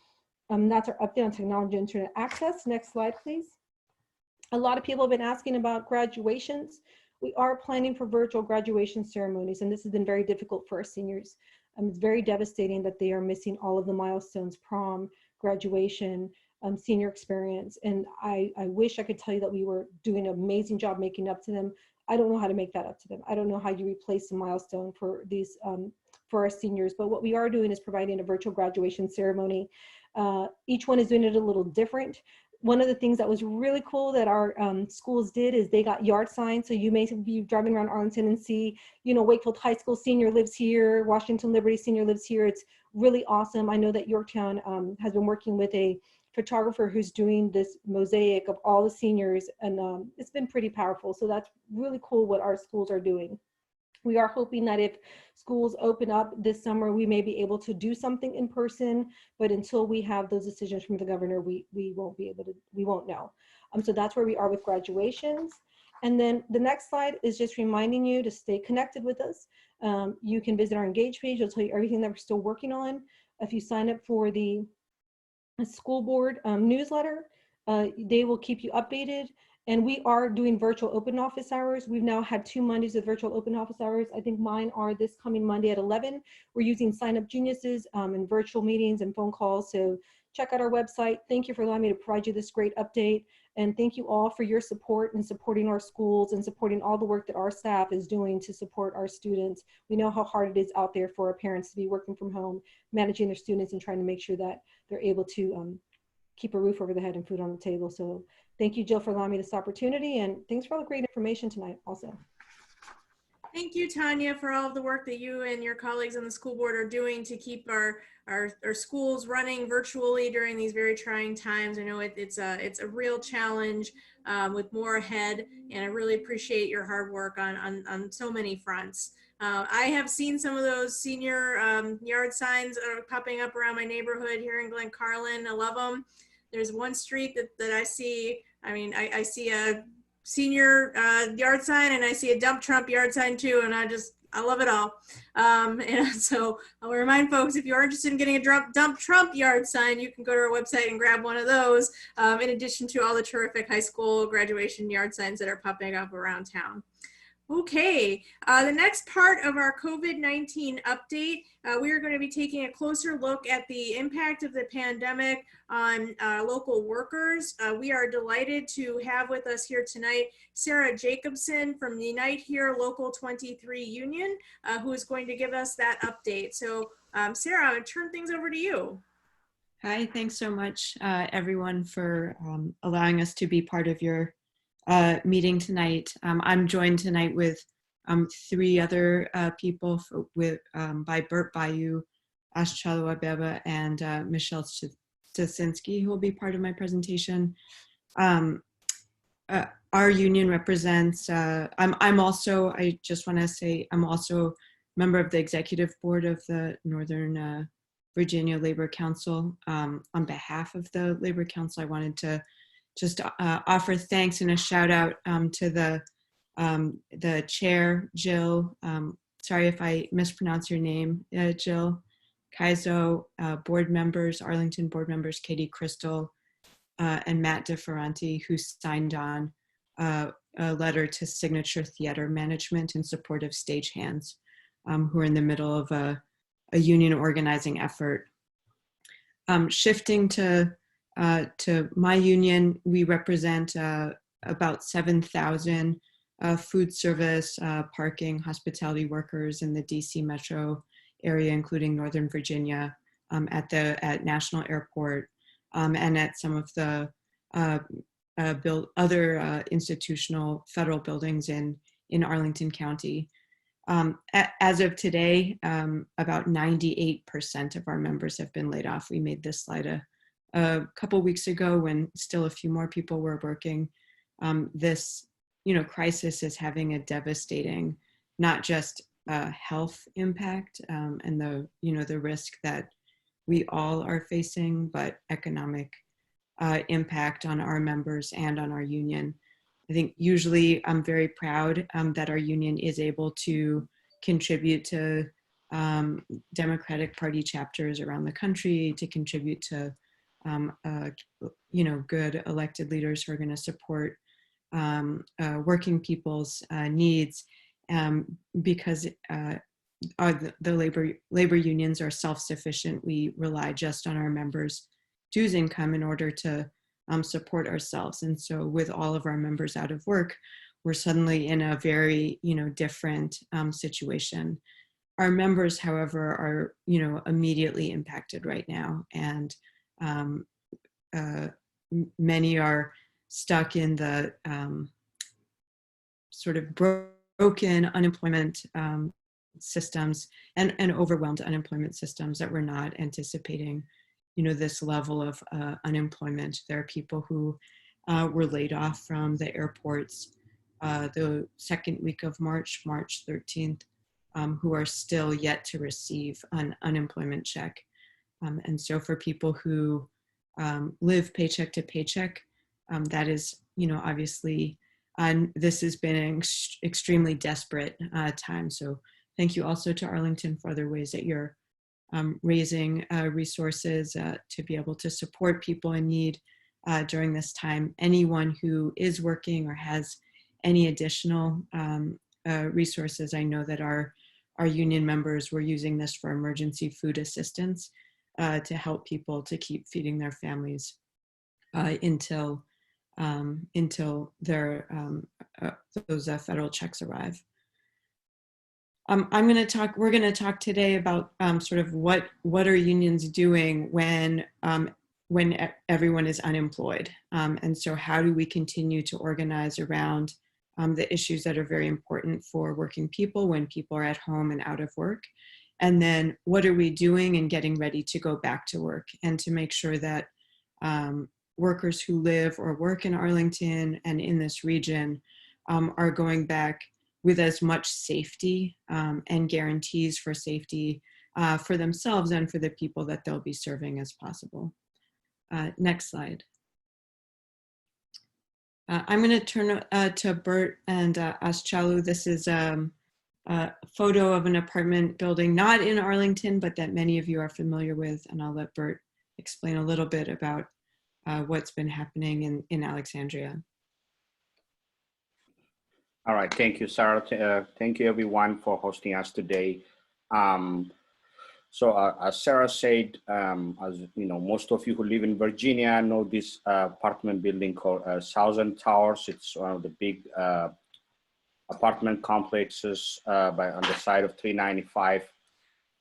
That's our update on technology and internet access. Next slide, please. A lot of people have been asking about graduations. We are planning for virtual graduation ceremonies, and this has been very difficult for our seniors. It's very devastating that they are missing all of the milestones: prom, graduation, senior experience. And I wish I could tell you that we were doing an amazing job making up to them. I don't know how to make that up to them. I don't know how you replace a milestone for these for our seniors, but what we are doing is providing a virtual graduation ceremony. Each one is doing it a little different. One of the things that was really cool that our schools did is they got yard signs. So you may be driving around Arlington and see, Wakefield High School senior lives here, Washington Liberty senior lives here. It's really awesome. I know that Yorktown has been working with a photographer who's doing this mosaic of all the seniors, and it's been pretty powerful. So that's really cool what our schools are doing. We are hoping that if schools open up this summer, we may be able to do something in person, but until we have those decisions from the governor, we won't know. So that's where we are with graduations. And then the next slide is just reminding you to stay connected with us. You can visit our Engage page. It'll tell you everything that we're still working on. If you sign up for the school board newsletter, they will keep you updated. And we are doing virtual open office hours. We've now had 2 Mondays of virtual open office hours. I think mine are this coming Monday at 11. We're using Sign Up Geniuses and virtual meetings and phone calls. So check out our website. Thank you for allowing me to provide you this great update. And thank you all for your support and supporting our schools and supporting all the work that our staff is doing to support our students. We know how hard it is out there for our parents to be working from home, managing their students and trying to make sure that they're able to keep a roof over the head and food on the table. So thank you, Jill, for allowing me this opportunity, and thanks for all the great information tonight also. Thank you, Tanya, for all of the work that you and your colleagues on the school board are doing to keep our schools running virtually during these very trying times. I know it's a real challenge with more ahead, and I really appreciate your hard work on so many fronts. I have seen some of those senior yard signs popping up around my neighborhood here in Glen Carlin. I love them. There's one street that I see, I mean, I see a senior yard sign, and I see a dump Trump yard sign too, and I love it all. And so I'll remind folks, if you are interested in getting a dump Trump yard sign, you can go to our website and grab one of those, in addition to all the terrific high school graduation yard signs that are popping up around town. Okay, the next part of our COVID-19 update, we are going to be taking a closer look at the impact of the pandemic on local workers. We are delighted to have with us here tonight Sarah Jacobson from the Unite Here Local 23 Union, who is going to give us that update. So Sarah, I'm going to turn things over to you. Hi, thanks so much everyone for allowing us to be part of your meeting tonight. I'm joined tonight with 3 other people by Bert Bayou, Ash Chalua-Beba, and Michelle Stasinski, who will be part of my presentation. Our union represents, I'm also a member of the executive board of the Northern Virginia Labor Council. On behalf of the Labor Council, I wanted to just offer thanks and a shout out to the chair, Jill. Sorry if I mispronounce your name, Jill. Kaizo, board members, Arlington board members, Katie Crystal, and Matt DeFerranti, who signed on a letter to Signature Theater Management in support of stagehands, who are in the middle of a union organizing effort. Shifting to my union, we represent about 7,000 food service, parking, hospitality workers in the DC metro area, including Northern Virginia, at National Airport, and at some of the other institutional federal buildings in Arlington County. As of today, about 98% of our members have been laid off. We made this slide a couple weeks ago when still a few more people were working. This, crisis is having a devastating, not just health impact and the risk that we all are facing, but economic impact on our members and on our union. I think usually I'm very proud that our union is able to contribute to Democratic Party chapters around the country, to contribute to good elected leaders who are going to support working people's needs, because the labor unions are self-sufficient. We rely just on our members' dues income in order to support ourselves. And so with all of our members out of work, we're suddenly in a very, different situation. Our members, however, are, immediately impacted right now. And many are stuck in the sort of broken unemployment systems and overwhelmed unemployment systems that we're not anticipating, this level of unemployment. There are people who were laid off from the airports the second week of March 13th, who are still yet to receive an unemployment check. And so for people who live paycheck to paycheck, that is, obviously, this has been an extremely desperate time. So thank you also to Arlington for other ways that you're raising resources to be able to support people in need during this time. Anyone who is working or has any additional resources, I know that our union members were using this for emergency food assistance to help people to keep feeding their families until their those federal checks arrive. We're going to talk today about sort of what are unions doing when everyone is unemployed, and so how do we continue to organize around the issues that are very important for working people when people are at home and out of work, and then what are we doing and getting ready to go back to work and to make sure that workers who live or work in Arlington and in this region are going back with as much safety and guarantees for safety for themselves and for the people that they'll be serving as possible. Next slide. I'm going to turn to Bert and ask Chalu. This is a photo of an apartment building, not in Arlington, but that many of you are familiar with. And I'll let Bert explain a little bit about what's been happening in Alexandria. All right, thank you, Sarah. Thank you, everyone, for hosting us today. So as Sarah said, as you know, most of you who live in Virginia know this apartment building called Southern Towers. It's one of the big apartment complexes on the side of 395.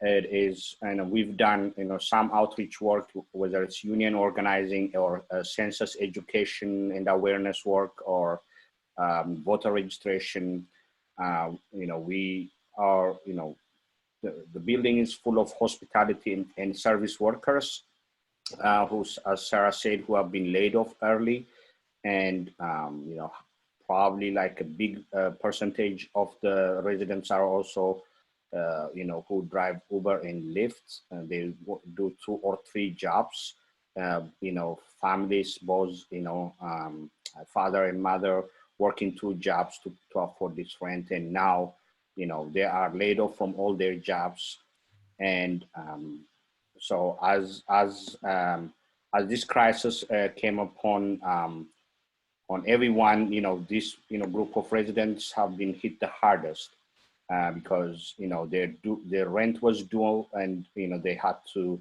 It is, and we've done some outreach work, whether it's union organizing or census education and awareness work or voter registration. We are the building is full of hospitality and service workers who, as Sarah said, who have been laid off early, and probably like a big percentage of the residents are also who drive Uber and Lyft. They do 2 or 3 jobs. Families, both father and mother, working 2 jobs to afford this rent, and now they are laid off from all their jobs. And so as this crisis came upon on everyone, this group of residents have been hit the hardest because their rent was due, and they had to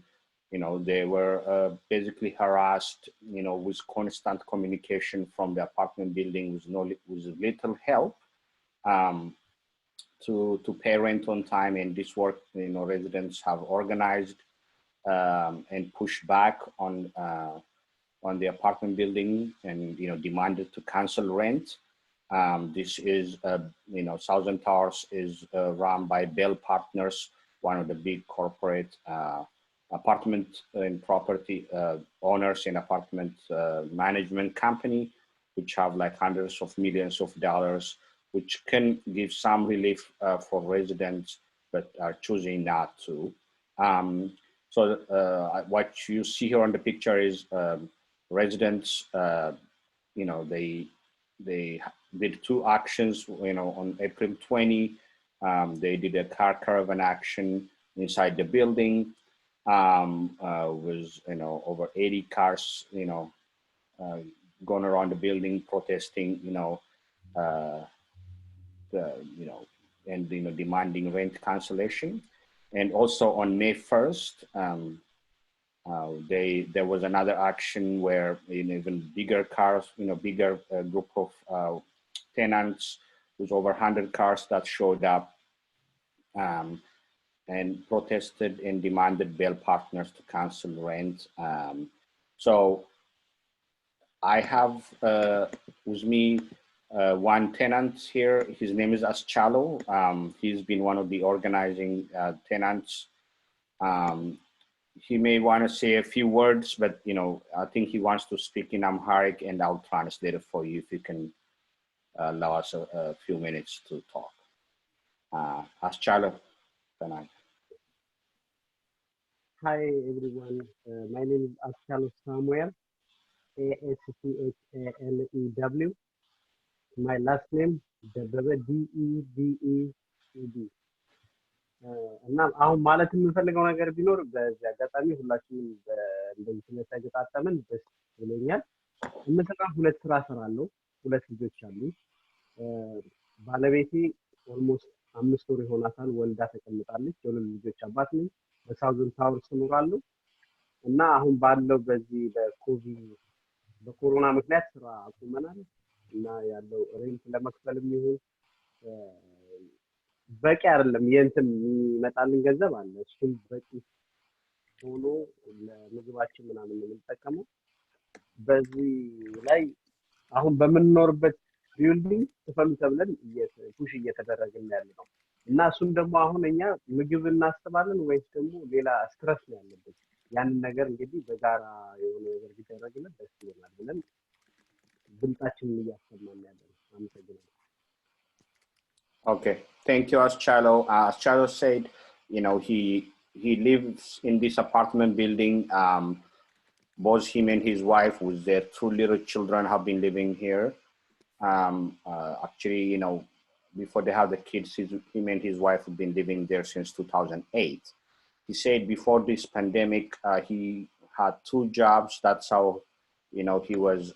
they were basically harassed with constant communication from the apartment building with little help to pay rent on time. And this work residents have organized and pushed back on the apartment building and demanded to cancel rent. This is Southern Towers is run by Bell Partners, one of the big corporate apartment and property owners and apartment management company, which have like hundreds of millions of dollars, which can give some relief for residents, but are choosing not to. So what you see here on the picture is residents, they did 2 actions, on April 20, they did a car caravan action inside the building, with, over 80 cars, going around the building protesting, and demanding rent cancellation. And also on May 1st, there was another action where even bigger cars, bigger group of tenants with over 100 cars that showed up and protested and demanded Bell Partners to cancel rent. So I have with me one tenant here. His name is Aschalo. He's been one of the organizing tenants. He may want to say a few words, but I think he wants to speak in Amharic, and I'll translate it for you if you can allow us a few minutes to talk. Aschalo, can I? Hi everyone, my name is Aschalo Samuel, Aschalew. My last name Debebe, እና አሁን ማለት የምፈልገው ነገር ቢኖር በዚህ አጋጣሚ ሁላችንም እንደዚህ ስለተገጣጠምን ደስ ብሎኛል። የምሰራው 2 ስራ እሰራለሁ። 2 ልጆች አሉ። ባለቤቴ ኦልሞስት 5 ወር ይሆናታል ወልዳ ተቀምጣለች። የሁለት ልጆች አባት ነኝ። በሳውዘን ታወርስ እኖራለሁ እና አሁን ባለው በዚህ በኮሮና ምክንያት ስራ አቁመናል እና ያለው ሬንት ለመክፈልም ይሁን በቂ አይደለም። የእንትን የሚመጣልን ገንዘብ አለ፣ እሱም በቂ ሆኖ ለምግባችን ምናምን የምንጠቀመው። በዚህ ላይ አሁን በምንኖርበት ቢልዲንግ ክፈሉ ተብለን ፑሽ እየተደረገን ያለ ነው እና እሱም ደግሞ አሁን እኛ ምግብ እናስባለን ወይስ ደግሞ ሌላ ስትረስ ነው ያለበት። ያንን ነገር እንግዲህ በጋራ የሆነ ነገር ቢደረግልን ደስ ይላል ብለን ድምጻችንን እያሰማን ያለን። አመሰግናለሁ። Okay, thank you, Aschalo. Aschalo said, he lives in this apartment building. Both him and his wife with their 2 little children have been living here. Actually, you know, before they have the kids, him and his wife have been living there since 2008. He said before this pandemic, he had 2 jobs. That's how, you know, he was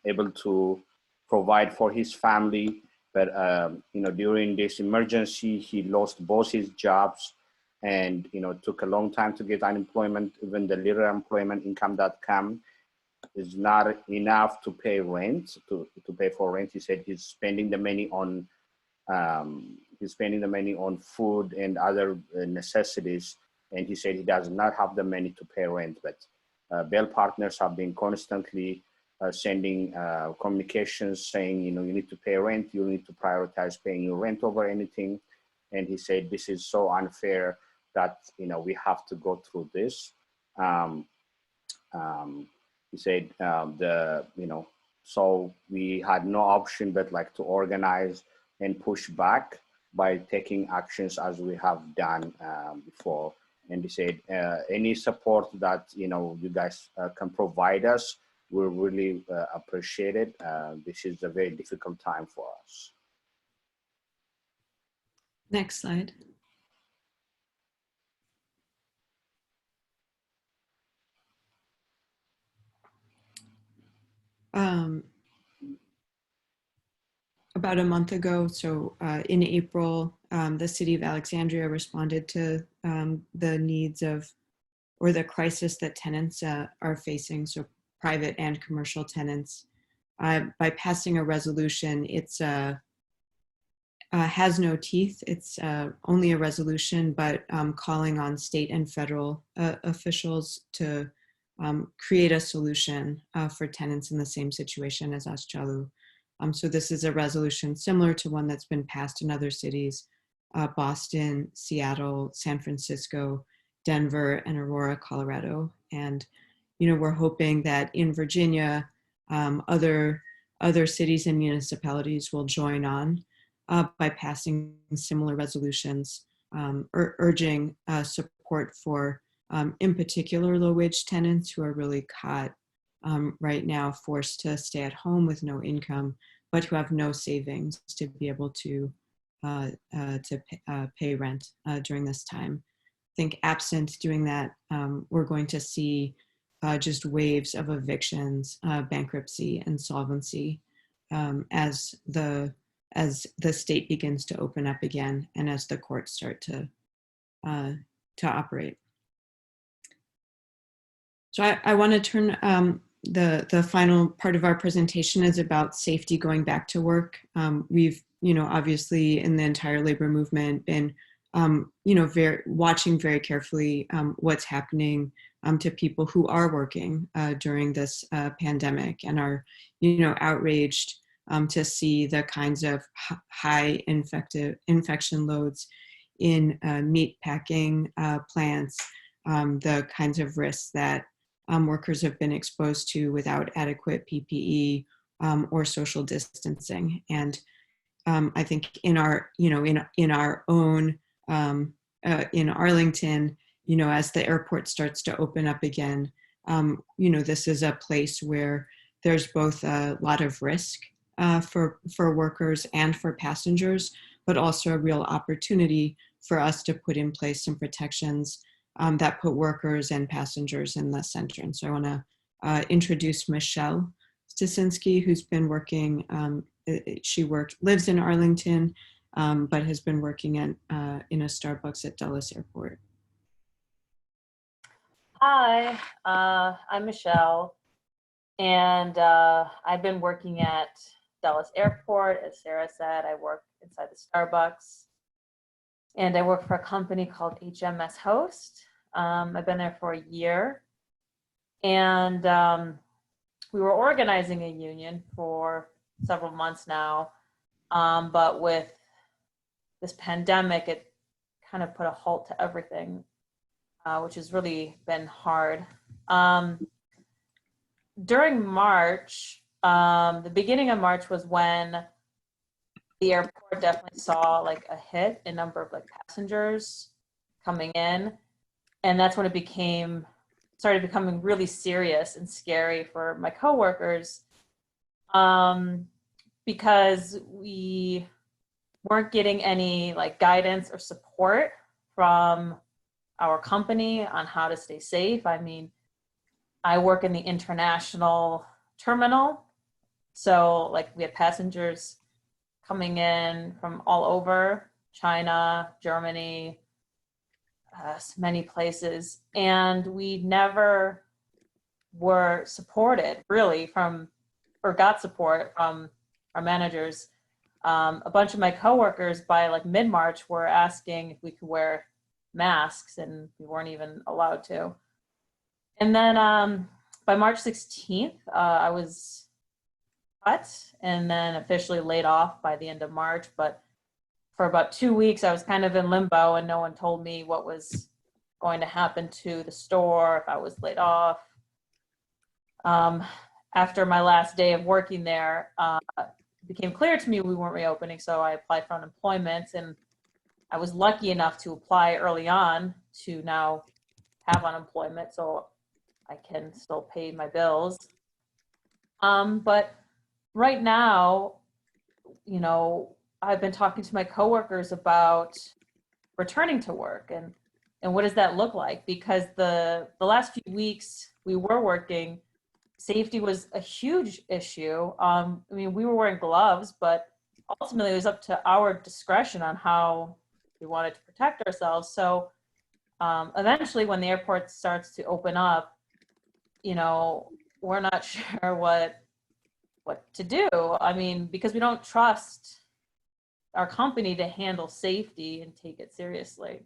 able to provide for his family. But, you know, during this emergency, he lost both his jobs, and, you know, it took a long time to get unemployment. Even the little employment income that come is not enough to pay rent, to pay for rent. He said he's spending the money on food and other necessities. And he said he does not have the money to pay rent, but Bell Partners have been constantly sending communications saying, you know, you need to pay rent, you need to prioritize paying your rent over anything. And he said, this is so unfair that, you know, we have to go through this. He said, you know, so we had no option but like to organize and push back by taking actions as we have done before. And he said, any support that, you know, you guys can provide us, we really appreciate it. This is a very difficult time for us. Next slide. About a month ago, so in April, the city of Alexandria responded to the needs of, or the crisis that tenants are facing, so private and commercial tenants, by passing a resolution. It's has no teeth. It's only a resolution, but calling on state and federal officials to create a solution for tenants in the same situation as Aschalu. So this is a resolution similar to one that's been passed in other cities, Boston, Seattle, San Francisco, Denver, and Aurora, Colorado. And, you know, we're hoping that in Virginia, other cities and municipalities will join on by passing similar resolutions, urging support for, in particular, low-wage tenants who are really caught right now, forced to stay at home with no income, but who have no savings to be able to pay rent during this time. I think absent doing that, we're going to see just waves of evictions, bankruptcy, and solvency as the state begins to open up again and as the courts start to operate. So I want to turn, the final part of our presentation is about safety going back to work. We've, you know, obviously in the entire labor movement been, you know, watching very carefully what's happening to people who are working during this pandemic, and are, you know, outraged to see the kinds of high infection loads in meat packing plants, the kinds of risks that workers have been exposed to without adequate PPE or social distancing. And I think in our, you know, in our own, in Arlington, you know, as the airport starts to open up again, you know, this is a place where there's both a lot of risk for workers and for passengers, but also a real opportunity for us to put in place some protections that put workers and passengers in the center. And so I want to introduce Michelle Stasinski, who's been working, lives in Arlington, but has been working in a Starbucks at Dulles Airport. Hi, I'm Michelle, and I've been working at Dulles Airport. As Sarah said, I work inside the Starbucks, and I work for a company called HMS Host. I've been there for a year, and we were organizing a union for several months now, but with this pandemic, it kind of put a halt to everything, which has really been hard. During March, the beginning of March was when the airport definitely saw like a hit in number of like passengers coming in. And that's when it started becoming really serious and scary for my coworkers. because we weren't getting any like guidance or support from our company on how to stay safe. I mean, I work in the international terminal. So like we had passengers coming in from all over China, Germany, many places. And we never were supported really from, or got support from our managers. A bunch of my coworkers by like mid-March were asking if we could wear masks, and we weren't even allowed to. And then by March 16th, I was cut and then officially laid off by the end of March. But for about 2 weeks, I was kind of in limbo, and no one told me what was going to happen to the store, if I was laid off. After my last day of working there, it became clear to me we weren't reopening, so I applied for unemployment, and I was lucky enough to apply early on to now have unemployment, so I can still pay my bills. But right now, you know, I've been talking to my coworkers about returning to work and what does that look like? Because the last few weeks we were working, safety was a huge issue. I mean, we were wearing gloves, but ultimately it was up to our discretion on how we wanted to protect ourselves. So eventually when the airport starts to open up, you know, we're not sure what to do. I mean, because we don't trust our company to handle safety and take it seriously.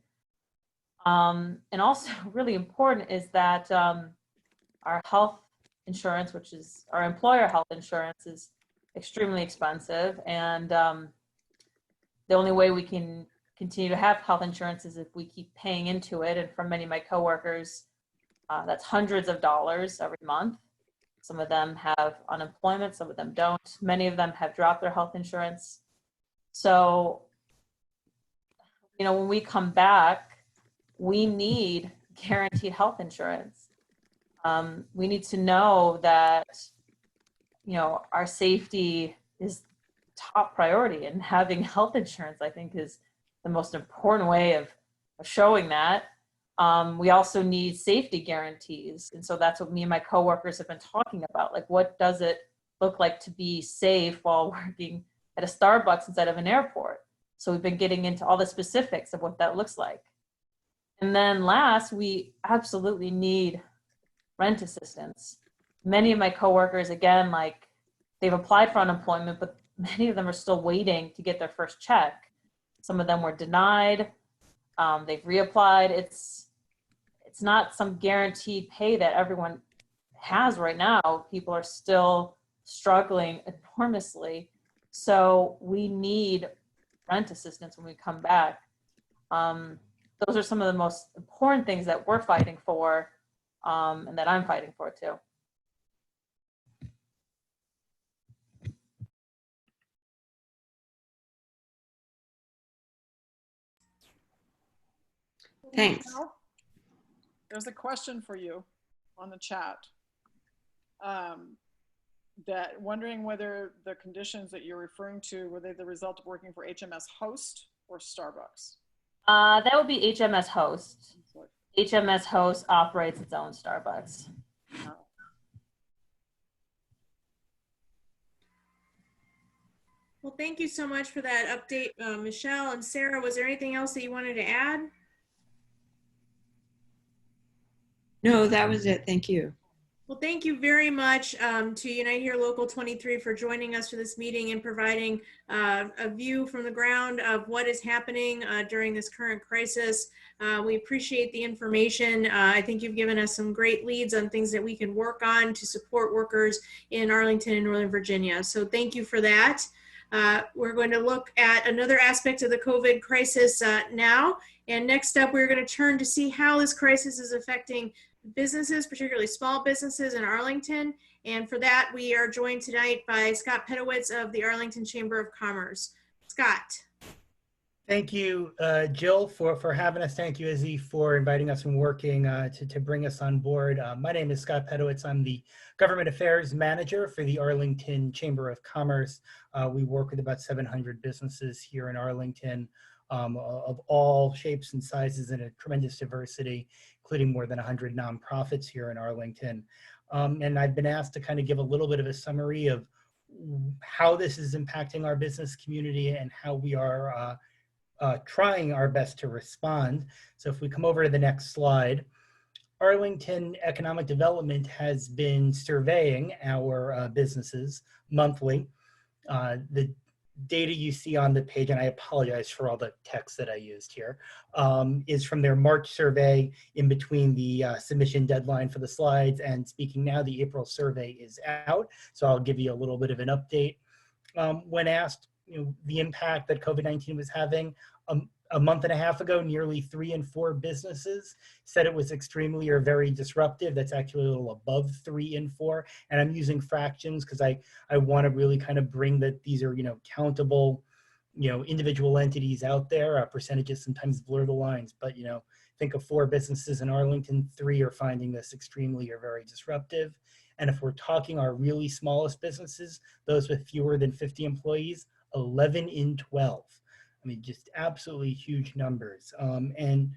And also really important is that our health insurance, which is our employer health insurance, is extremely expensive. And the only way we can continue to have health insurance is if we keep paying into it. And for many of my coworkers, that's hundreds of dollars every month. Some of them have unemployment, some of them don't. Many of them have dropped their health insurance. So, you know, when we come back, we need guaranteed health insurance. We need to know that, you know, our safety is top priority, and having health insurance, I think, is the most important way of showing that. We also need safety guarantees. And so that's what me and my coworkers have been talking about. Like, what does it look like to be safe while working at a Starbucks instead of an airport? So we've been getting into all the specifics of what that looks like. And then last, we absolutely need rent assistance. Many of my coworkers, again, like, they've applied for unemployment, but many of them are still waiting to get their first check. Some of them were denied. They've reapplied. It's not some guaranteed pay that everyone has right now. People are still struggling enormously. So we need rent assistance when we come back. Those are some of the most important things that we're fighting for, and that I'm fighting for too. Thanks. There's a question for you on the chat. That wondering whether the conditions that you're referring to, were they the result of working for HMS Host or Starbucks? That would be HMS Host. HMS Host operates its own Starbucks. Well, thank you so much for that update, Michelle and Sarah. Was there anything else that you wanted to add? No, that was it. Thank you. Well, thank you very much to Unite Here Local 23 for joining us for this meeting and providing a view from the ground of what is happening during this current crisis. We appreciate the information. I think you've given us some great leads on things that we can work on to support workers in Arlington and Northern Virginia. So thank you for that. We're going to look at another aspect of the COVID crisis now. And next up, we're going to turn to see how this crisis is affecting businesses, particularly small businesses in Arlington. And for that, we are joined tonight by Scott Pedowitz of the Arlington Chamber of Commerce. Scott. Thank you, Jill, for having us. Thank you, Izzy, for inviting us and working to bring us on board. My name is Scott Pedowitz. I'm the Government Affairs Manager for the Arlington Chamber of Commerce. We work with about 700 businesses here in Arlington of all shapes and sizes and a tremendous diversity, including more than 100 nonprofits here in Arlington. And I've been asked to kind of give a little bit of a summary of how this is impacting our business community and how we are trying our best to respond. So if we come over to the next slide, Arlington Economic Development has been surveying our businesses monthly. The data you see on the page, and I apologize for all the text that I used here, is from their March survey in between the submission deadline for the slides and speaking now. The April survey is out, so I'll give you a little bit of an update. When asked the impact that COVID-19 was having, a month and a half ago, nearly 3 in 4 businesses said it was extremely or very disruptive. That's actually a little above 3 in 4. And I'm using fractions because I want to really kind of bring that these are, countable, individual entities out there. Percentages sometimes blur the lines, but, think of 4 businesses in Arlington, 3 are finding this extremely or very disruptive. And if we're talking our really smallest businesses, those with fewer than 50 employees, 11 in 12. I mean, just absolutely huge numbers. And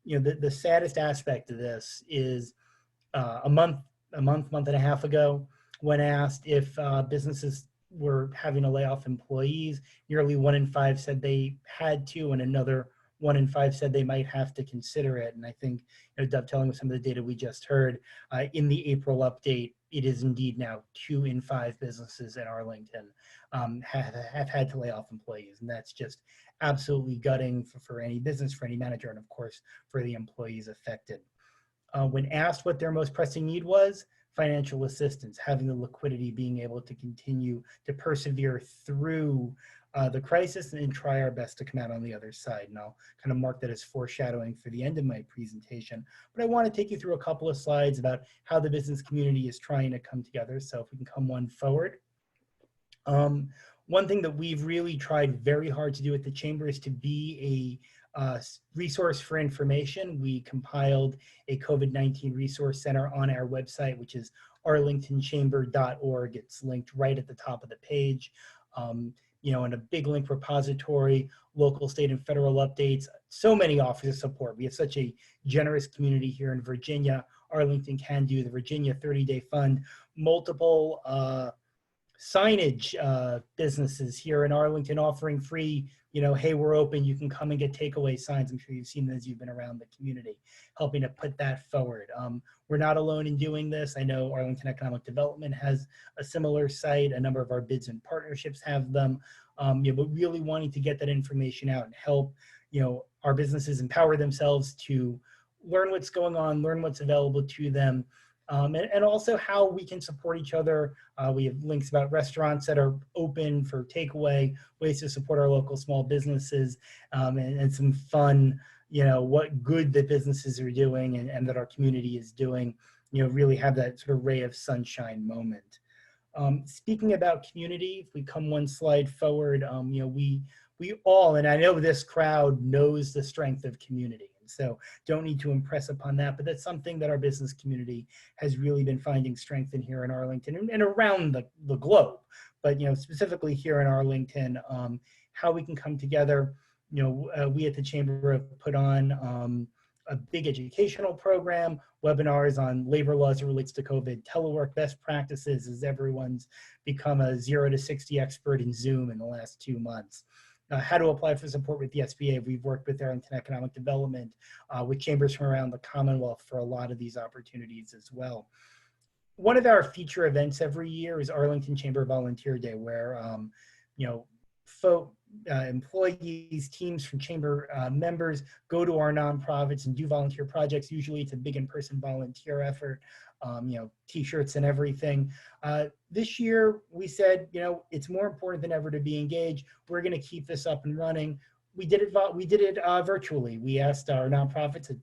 the saddest aspect of this is a month and a half ago, when asked if businesses were having to lay off employees, nearly 1 in 5 said they had to, and another 1 in 5 said they might have to consider it. And I think, dovetailing with some of the data we just heard, in the April update, it is indeed now 2 in 5 businesses in Arlington have had to lay off employees. And that's just absolutely gutting for any business, for any manager, and of course, for the employees affected. When asked what their most pressing need was, financial assistance, having the liquidity, being able to continue to persevere through the crisis and try our best to come out on the other side. And I'll kind of mark that as foreshadowing for the end of my presentation. But I want to take you through a couple of slides about how the business community is trying to come together. So if we can come one forward. One thing that we've really tried very hard to do at the Chamber is to be a resource for information. We compiled a COVID-19 resource center on our website, which is arlingtonchamber.org. It's linked right at the top of the page. And a big link repository, local, state, and federal updates, so many offers of support. We have such a generous community here in Virginia. Arlington Can Do, the Virginia 30-Day Fund, multiple signage businesses here in Arlington offering free, hey, we're open, you can come and get takeaway signs. I'm sure you've seen those, you've been around the community, helping to put that forward. We're not alone in doing this. I know Arlington Economic Development has a similar site. A number of our bids and partnerships have them, but really wanting to get that information out and help, our businesses empower themselves to learn what's going on, learn what's available to them, and also how we can support each other. We have links about restaurants that are open for takeaway, ways to support our local small businesses, and some fun, what good that businesses are doing and that our community is doing, really have that sort of ray of sunshine moment. Speaking about community, if we come one slide forward, we all, and I know this crowd knows the strength of community. So don't need to impress upon that, but that's something that our business community has really been finding strength in here in Arlington and around the globe. But specifically here in Arlington, how we can come together. We at the Chamber have put on a big educational program, webinars on labor laws as it relates to COVID, telework best practices, as everyone's become a 0 to 60 expert in Zoom in the last 2 months. How to apply for support with the SBA. We've worked with Arlington Economic Development, with chambers from around the Commonwealth for a lot of these opportunities as well. One of our feature events every year is Arlington Chamber Volunteer Day, where employees, teams from chamber members go to our nonprofits and do volunteer projects. Usually it's a big in-person volunteer effort, t-shirts and everything. This year we said, it's more important than ever to be engaged. We're going to keep this up and running. We did it virtually. We asked our nonprofits, a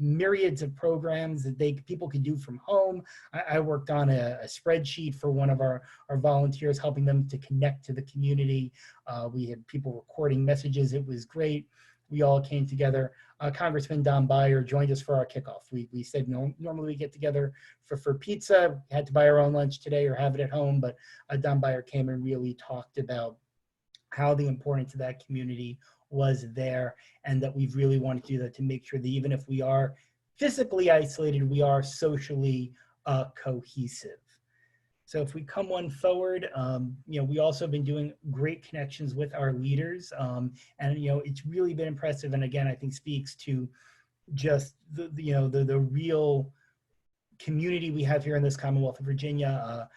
myriads of programs that people could do from home. I worked on a spreadsheet for one of our volunteers, helping them to connect to the community. We had people recording messages. It was great. We all came together. Congressman Don Beyer joined us for our kickoff. We said normally we get together for pizza. We had to buy our own lunch today or have it at home, but Don Beyer came and really talked about how the importance of that community was there, and that we've really wanted to do that to make sure that even if we are physically isolated, we are socially cohesive. So if we come one forward, we also have been doing great connections with our leaders, and it's really been impressive. And again, I think speaks to just the real community we have here in this Commonwealth of Virginia.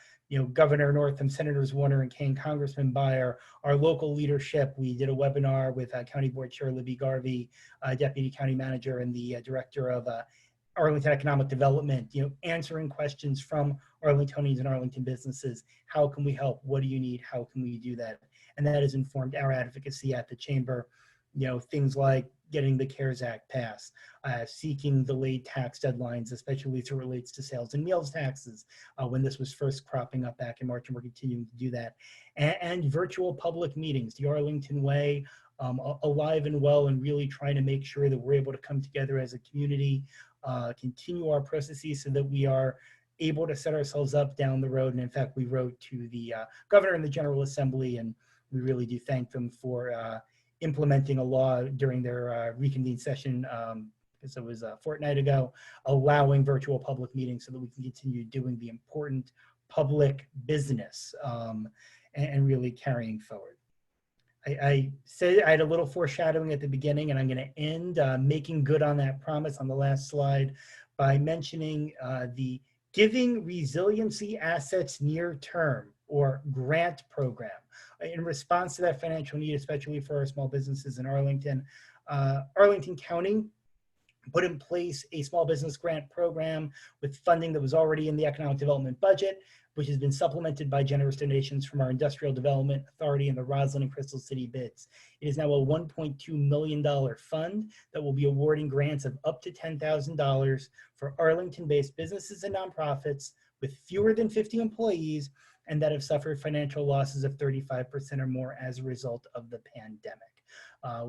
Governor Northam, Senators Warner and Kane, Congressman Beyer, our local leadership. We did a webinar with County Board Chair Libby Garvey, Deputy County Manager and the Director of Arlington Economic Development, answering questions from Arlingtonians and Arlington businesses. How can we help? What do you need? How can we do that? And that has informed our advocacy at the Chamber. Things like getting the CARES Act passed, seeking delayed tax deadlines, especially as it relates to sales and meals taxes, when this was first cropping up back in March, and we're continuing to do that. And virtual public meetings, the Arlington Way, alive and well, and really trying to make sure that we're able to come together as a community, continue our processes so that we are able to set ourselves up down the road. And in fact, we wrote to the Governor and the General Assembly, and we really do thank them for implementing a law during their reconvened session, because it was a fortnight ago, allowing virtual public meetings so that we can continue doing the important public business and really carrying forward. I said I had a little foreshadowing at the beginning, and I'm going to end making good on that promise on the last slide by mentioning the Giving Resiliency Assets Near Term, or grant program. In response to that financial need, especially for our small businesses in Arlington, Arlington County put in place a small business grant program with funding that was already in the economic development budget, which has been supplemented by generous donations from our Industrial Development Authority and the Roslyn and Crystal City bids. It is now a $1.2 million fund that will be awarding grants of up to $10,000 for Arlington-based businesses and nonprofits with fewer than 50 employees and that have suffered financial losses of 35% or more as a result of the pandemic.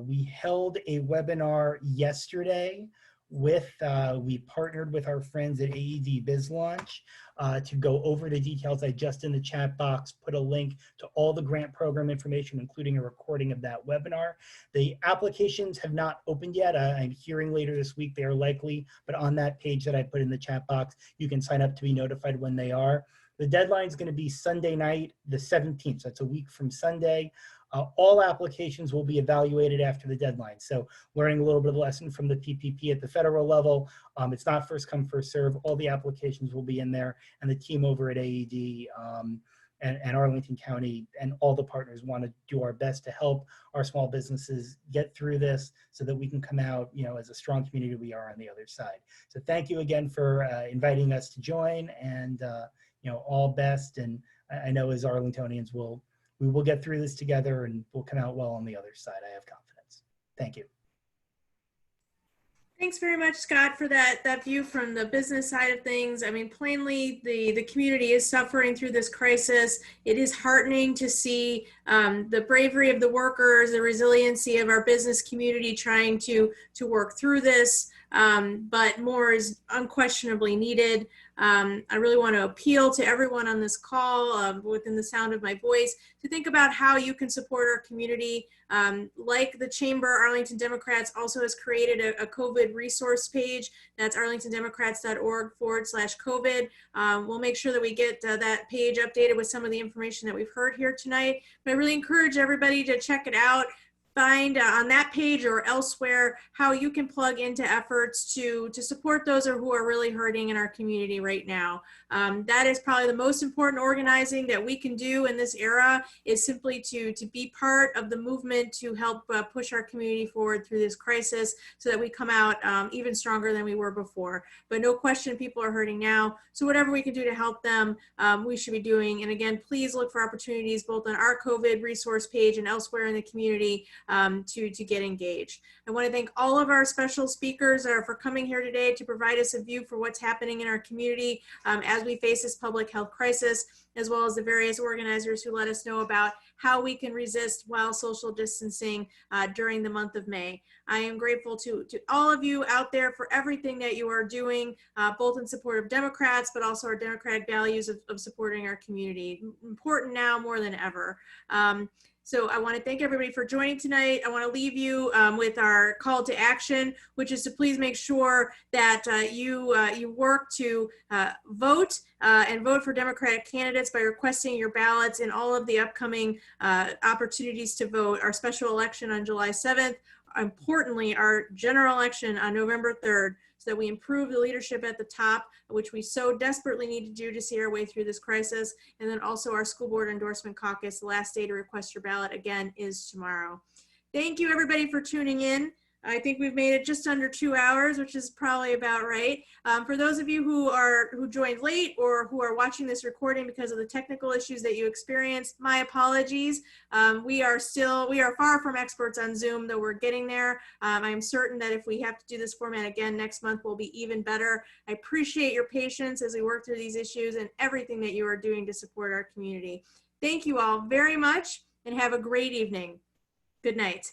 We held a webinar yesterday we partnered with our friends at AED Biz Launch to go over the details. I just in the chat box put a link to all the grant program information, including a recording of that webinar. The applications have not opened yet. I'm hearing later this week they are likely, but on that page that I put in the chat box, you can sign up to be notified when they are. The deadline is going to be Sunday night, the 17th. So that's a week from Sunday. All applications will be evaluated after the deadline. So learning a little bit of a lesson from the PPP at the federal level, it's not first come, first serve. All the applications will be in there, and the team over at AED and Arlington County and all the partners want to do our best to help our small businesses get through this so that we can come out, as a strong community we are on the other side. So thank you again for inviting us to join, and all best. And I know as Arlingtonians, we will get through this together and we'll come out well on the other side. I have confidence. Thank you. Thanks very much, Scott, for that view from the business side of things. I mean, plainly, the community is suffering through this crisis. It is heartening to see the bravery of the workers, the resiliency of our business community trying to work through this, but more is unquestionably needed. I really want to appeal to everyone on this call within the sound of my voice to think about how you can support our community. Like the Chamber, Arlington Democrats also has created a COVID resource page. That's arlingtondemocrats.org/COVID. We'll make sure that we get that page updated with some of the information that we've heard here tonight. But I really encourage everybody to check it out. Find on that page or elsewhere how you can plug into efforts to support those who are really hurting in our community right now. That is probably the most important organizing that we can do in this era, is simply to be part of the movement to help push our community forward through this crisis so that we come out even stronger than we were before. But no question, people are hurting now. So whatever we can do to help them, we should be doing. And again, please look for opportunities both on our COVID resource page and elsewhere in the community to get engaged. I want to thank all of our special speakers for coming here today to provide us a view for what's happening in our community as we face this public health crisis, as well as the various organizers who let us know about how we can resist while social distancing during the month of May. I am grateful to all of you out there for everything that you are doing, both in support of Democrats, but also our democratic values of supporting our community. Important now more than ever. So I want to thank everybody for joining tonight. I want to leave you with our call to action, which is to please make sure that you work to vote and vote for Democratic candidates by requesting your ballots in all of the upcoming opportunities to vote. Our special election on July 7th, importantly, our general election on November 3rd, so that we improve the leadership at the top, which we so desperately need to do to see our way through this crisis. And then also our school board endorsement caucus. The last day to request your ballot, again, is tomorrow. Thank you, everybody, for tuning in. I think we've made it just under 2 hours, which is probably about right. For those of you who joined late or who are watching this recording because of the technical issues that you experienced, my apologies. We are far from experts on Zoom, though we're getting there. I am certain that if we have to do this format again next month, we'll be even better. I appreciate your patience as we work through these issues and everything that you are doing to support our community. Thank you all very much and have a great evening. Good night.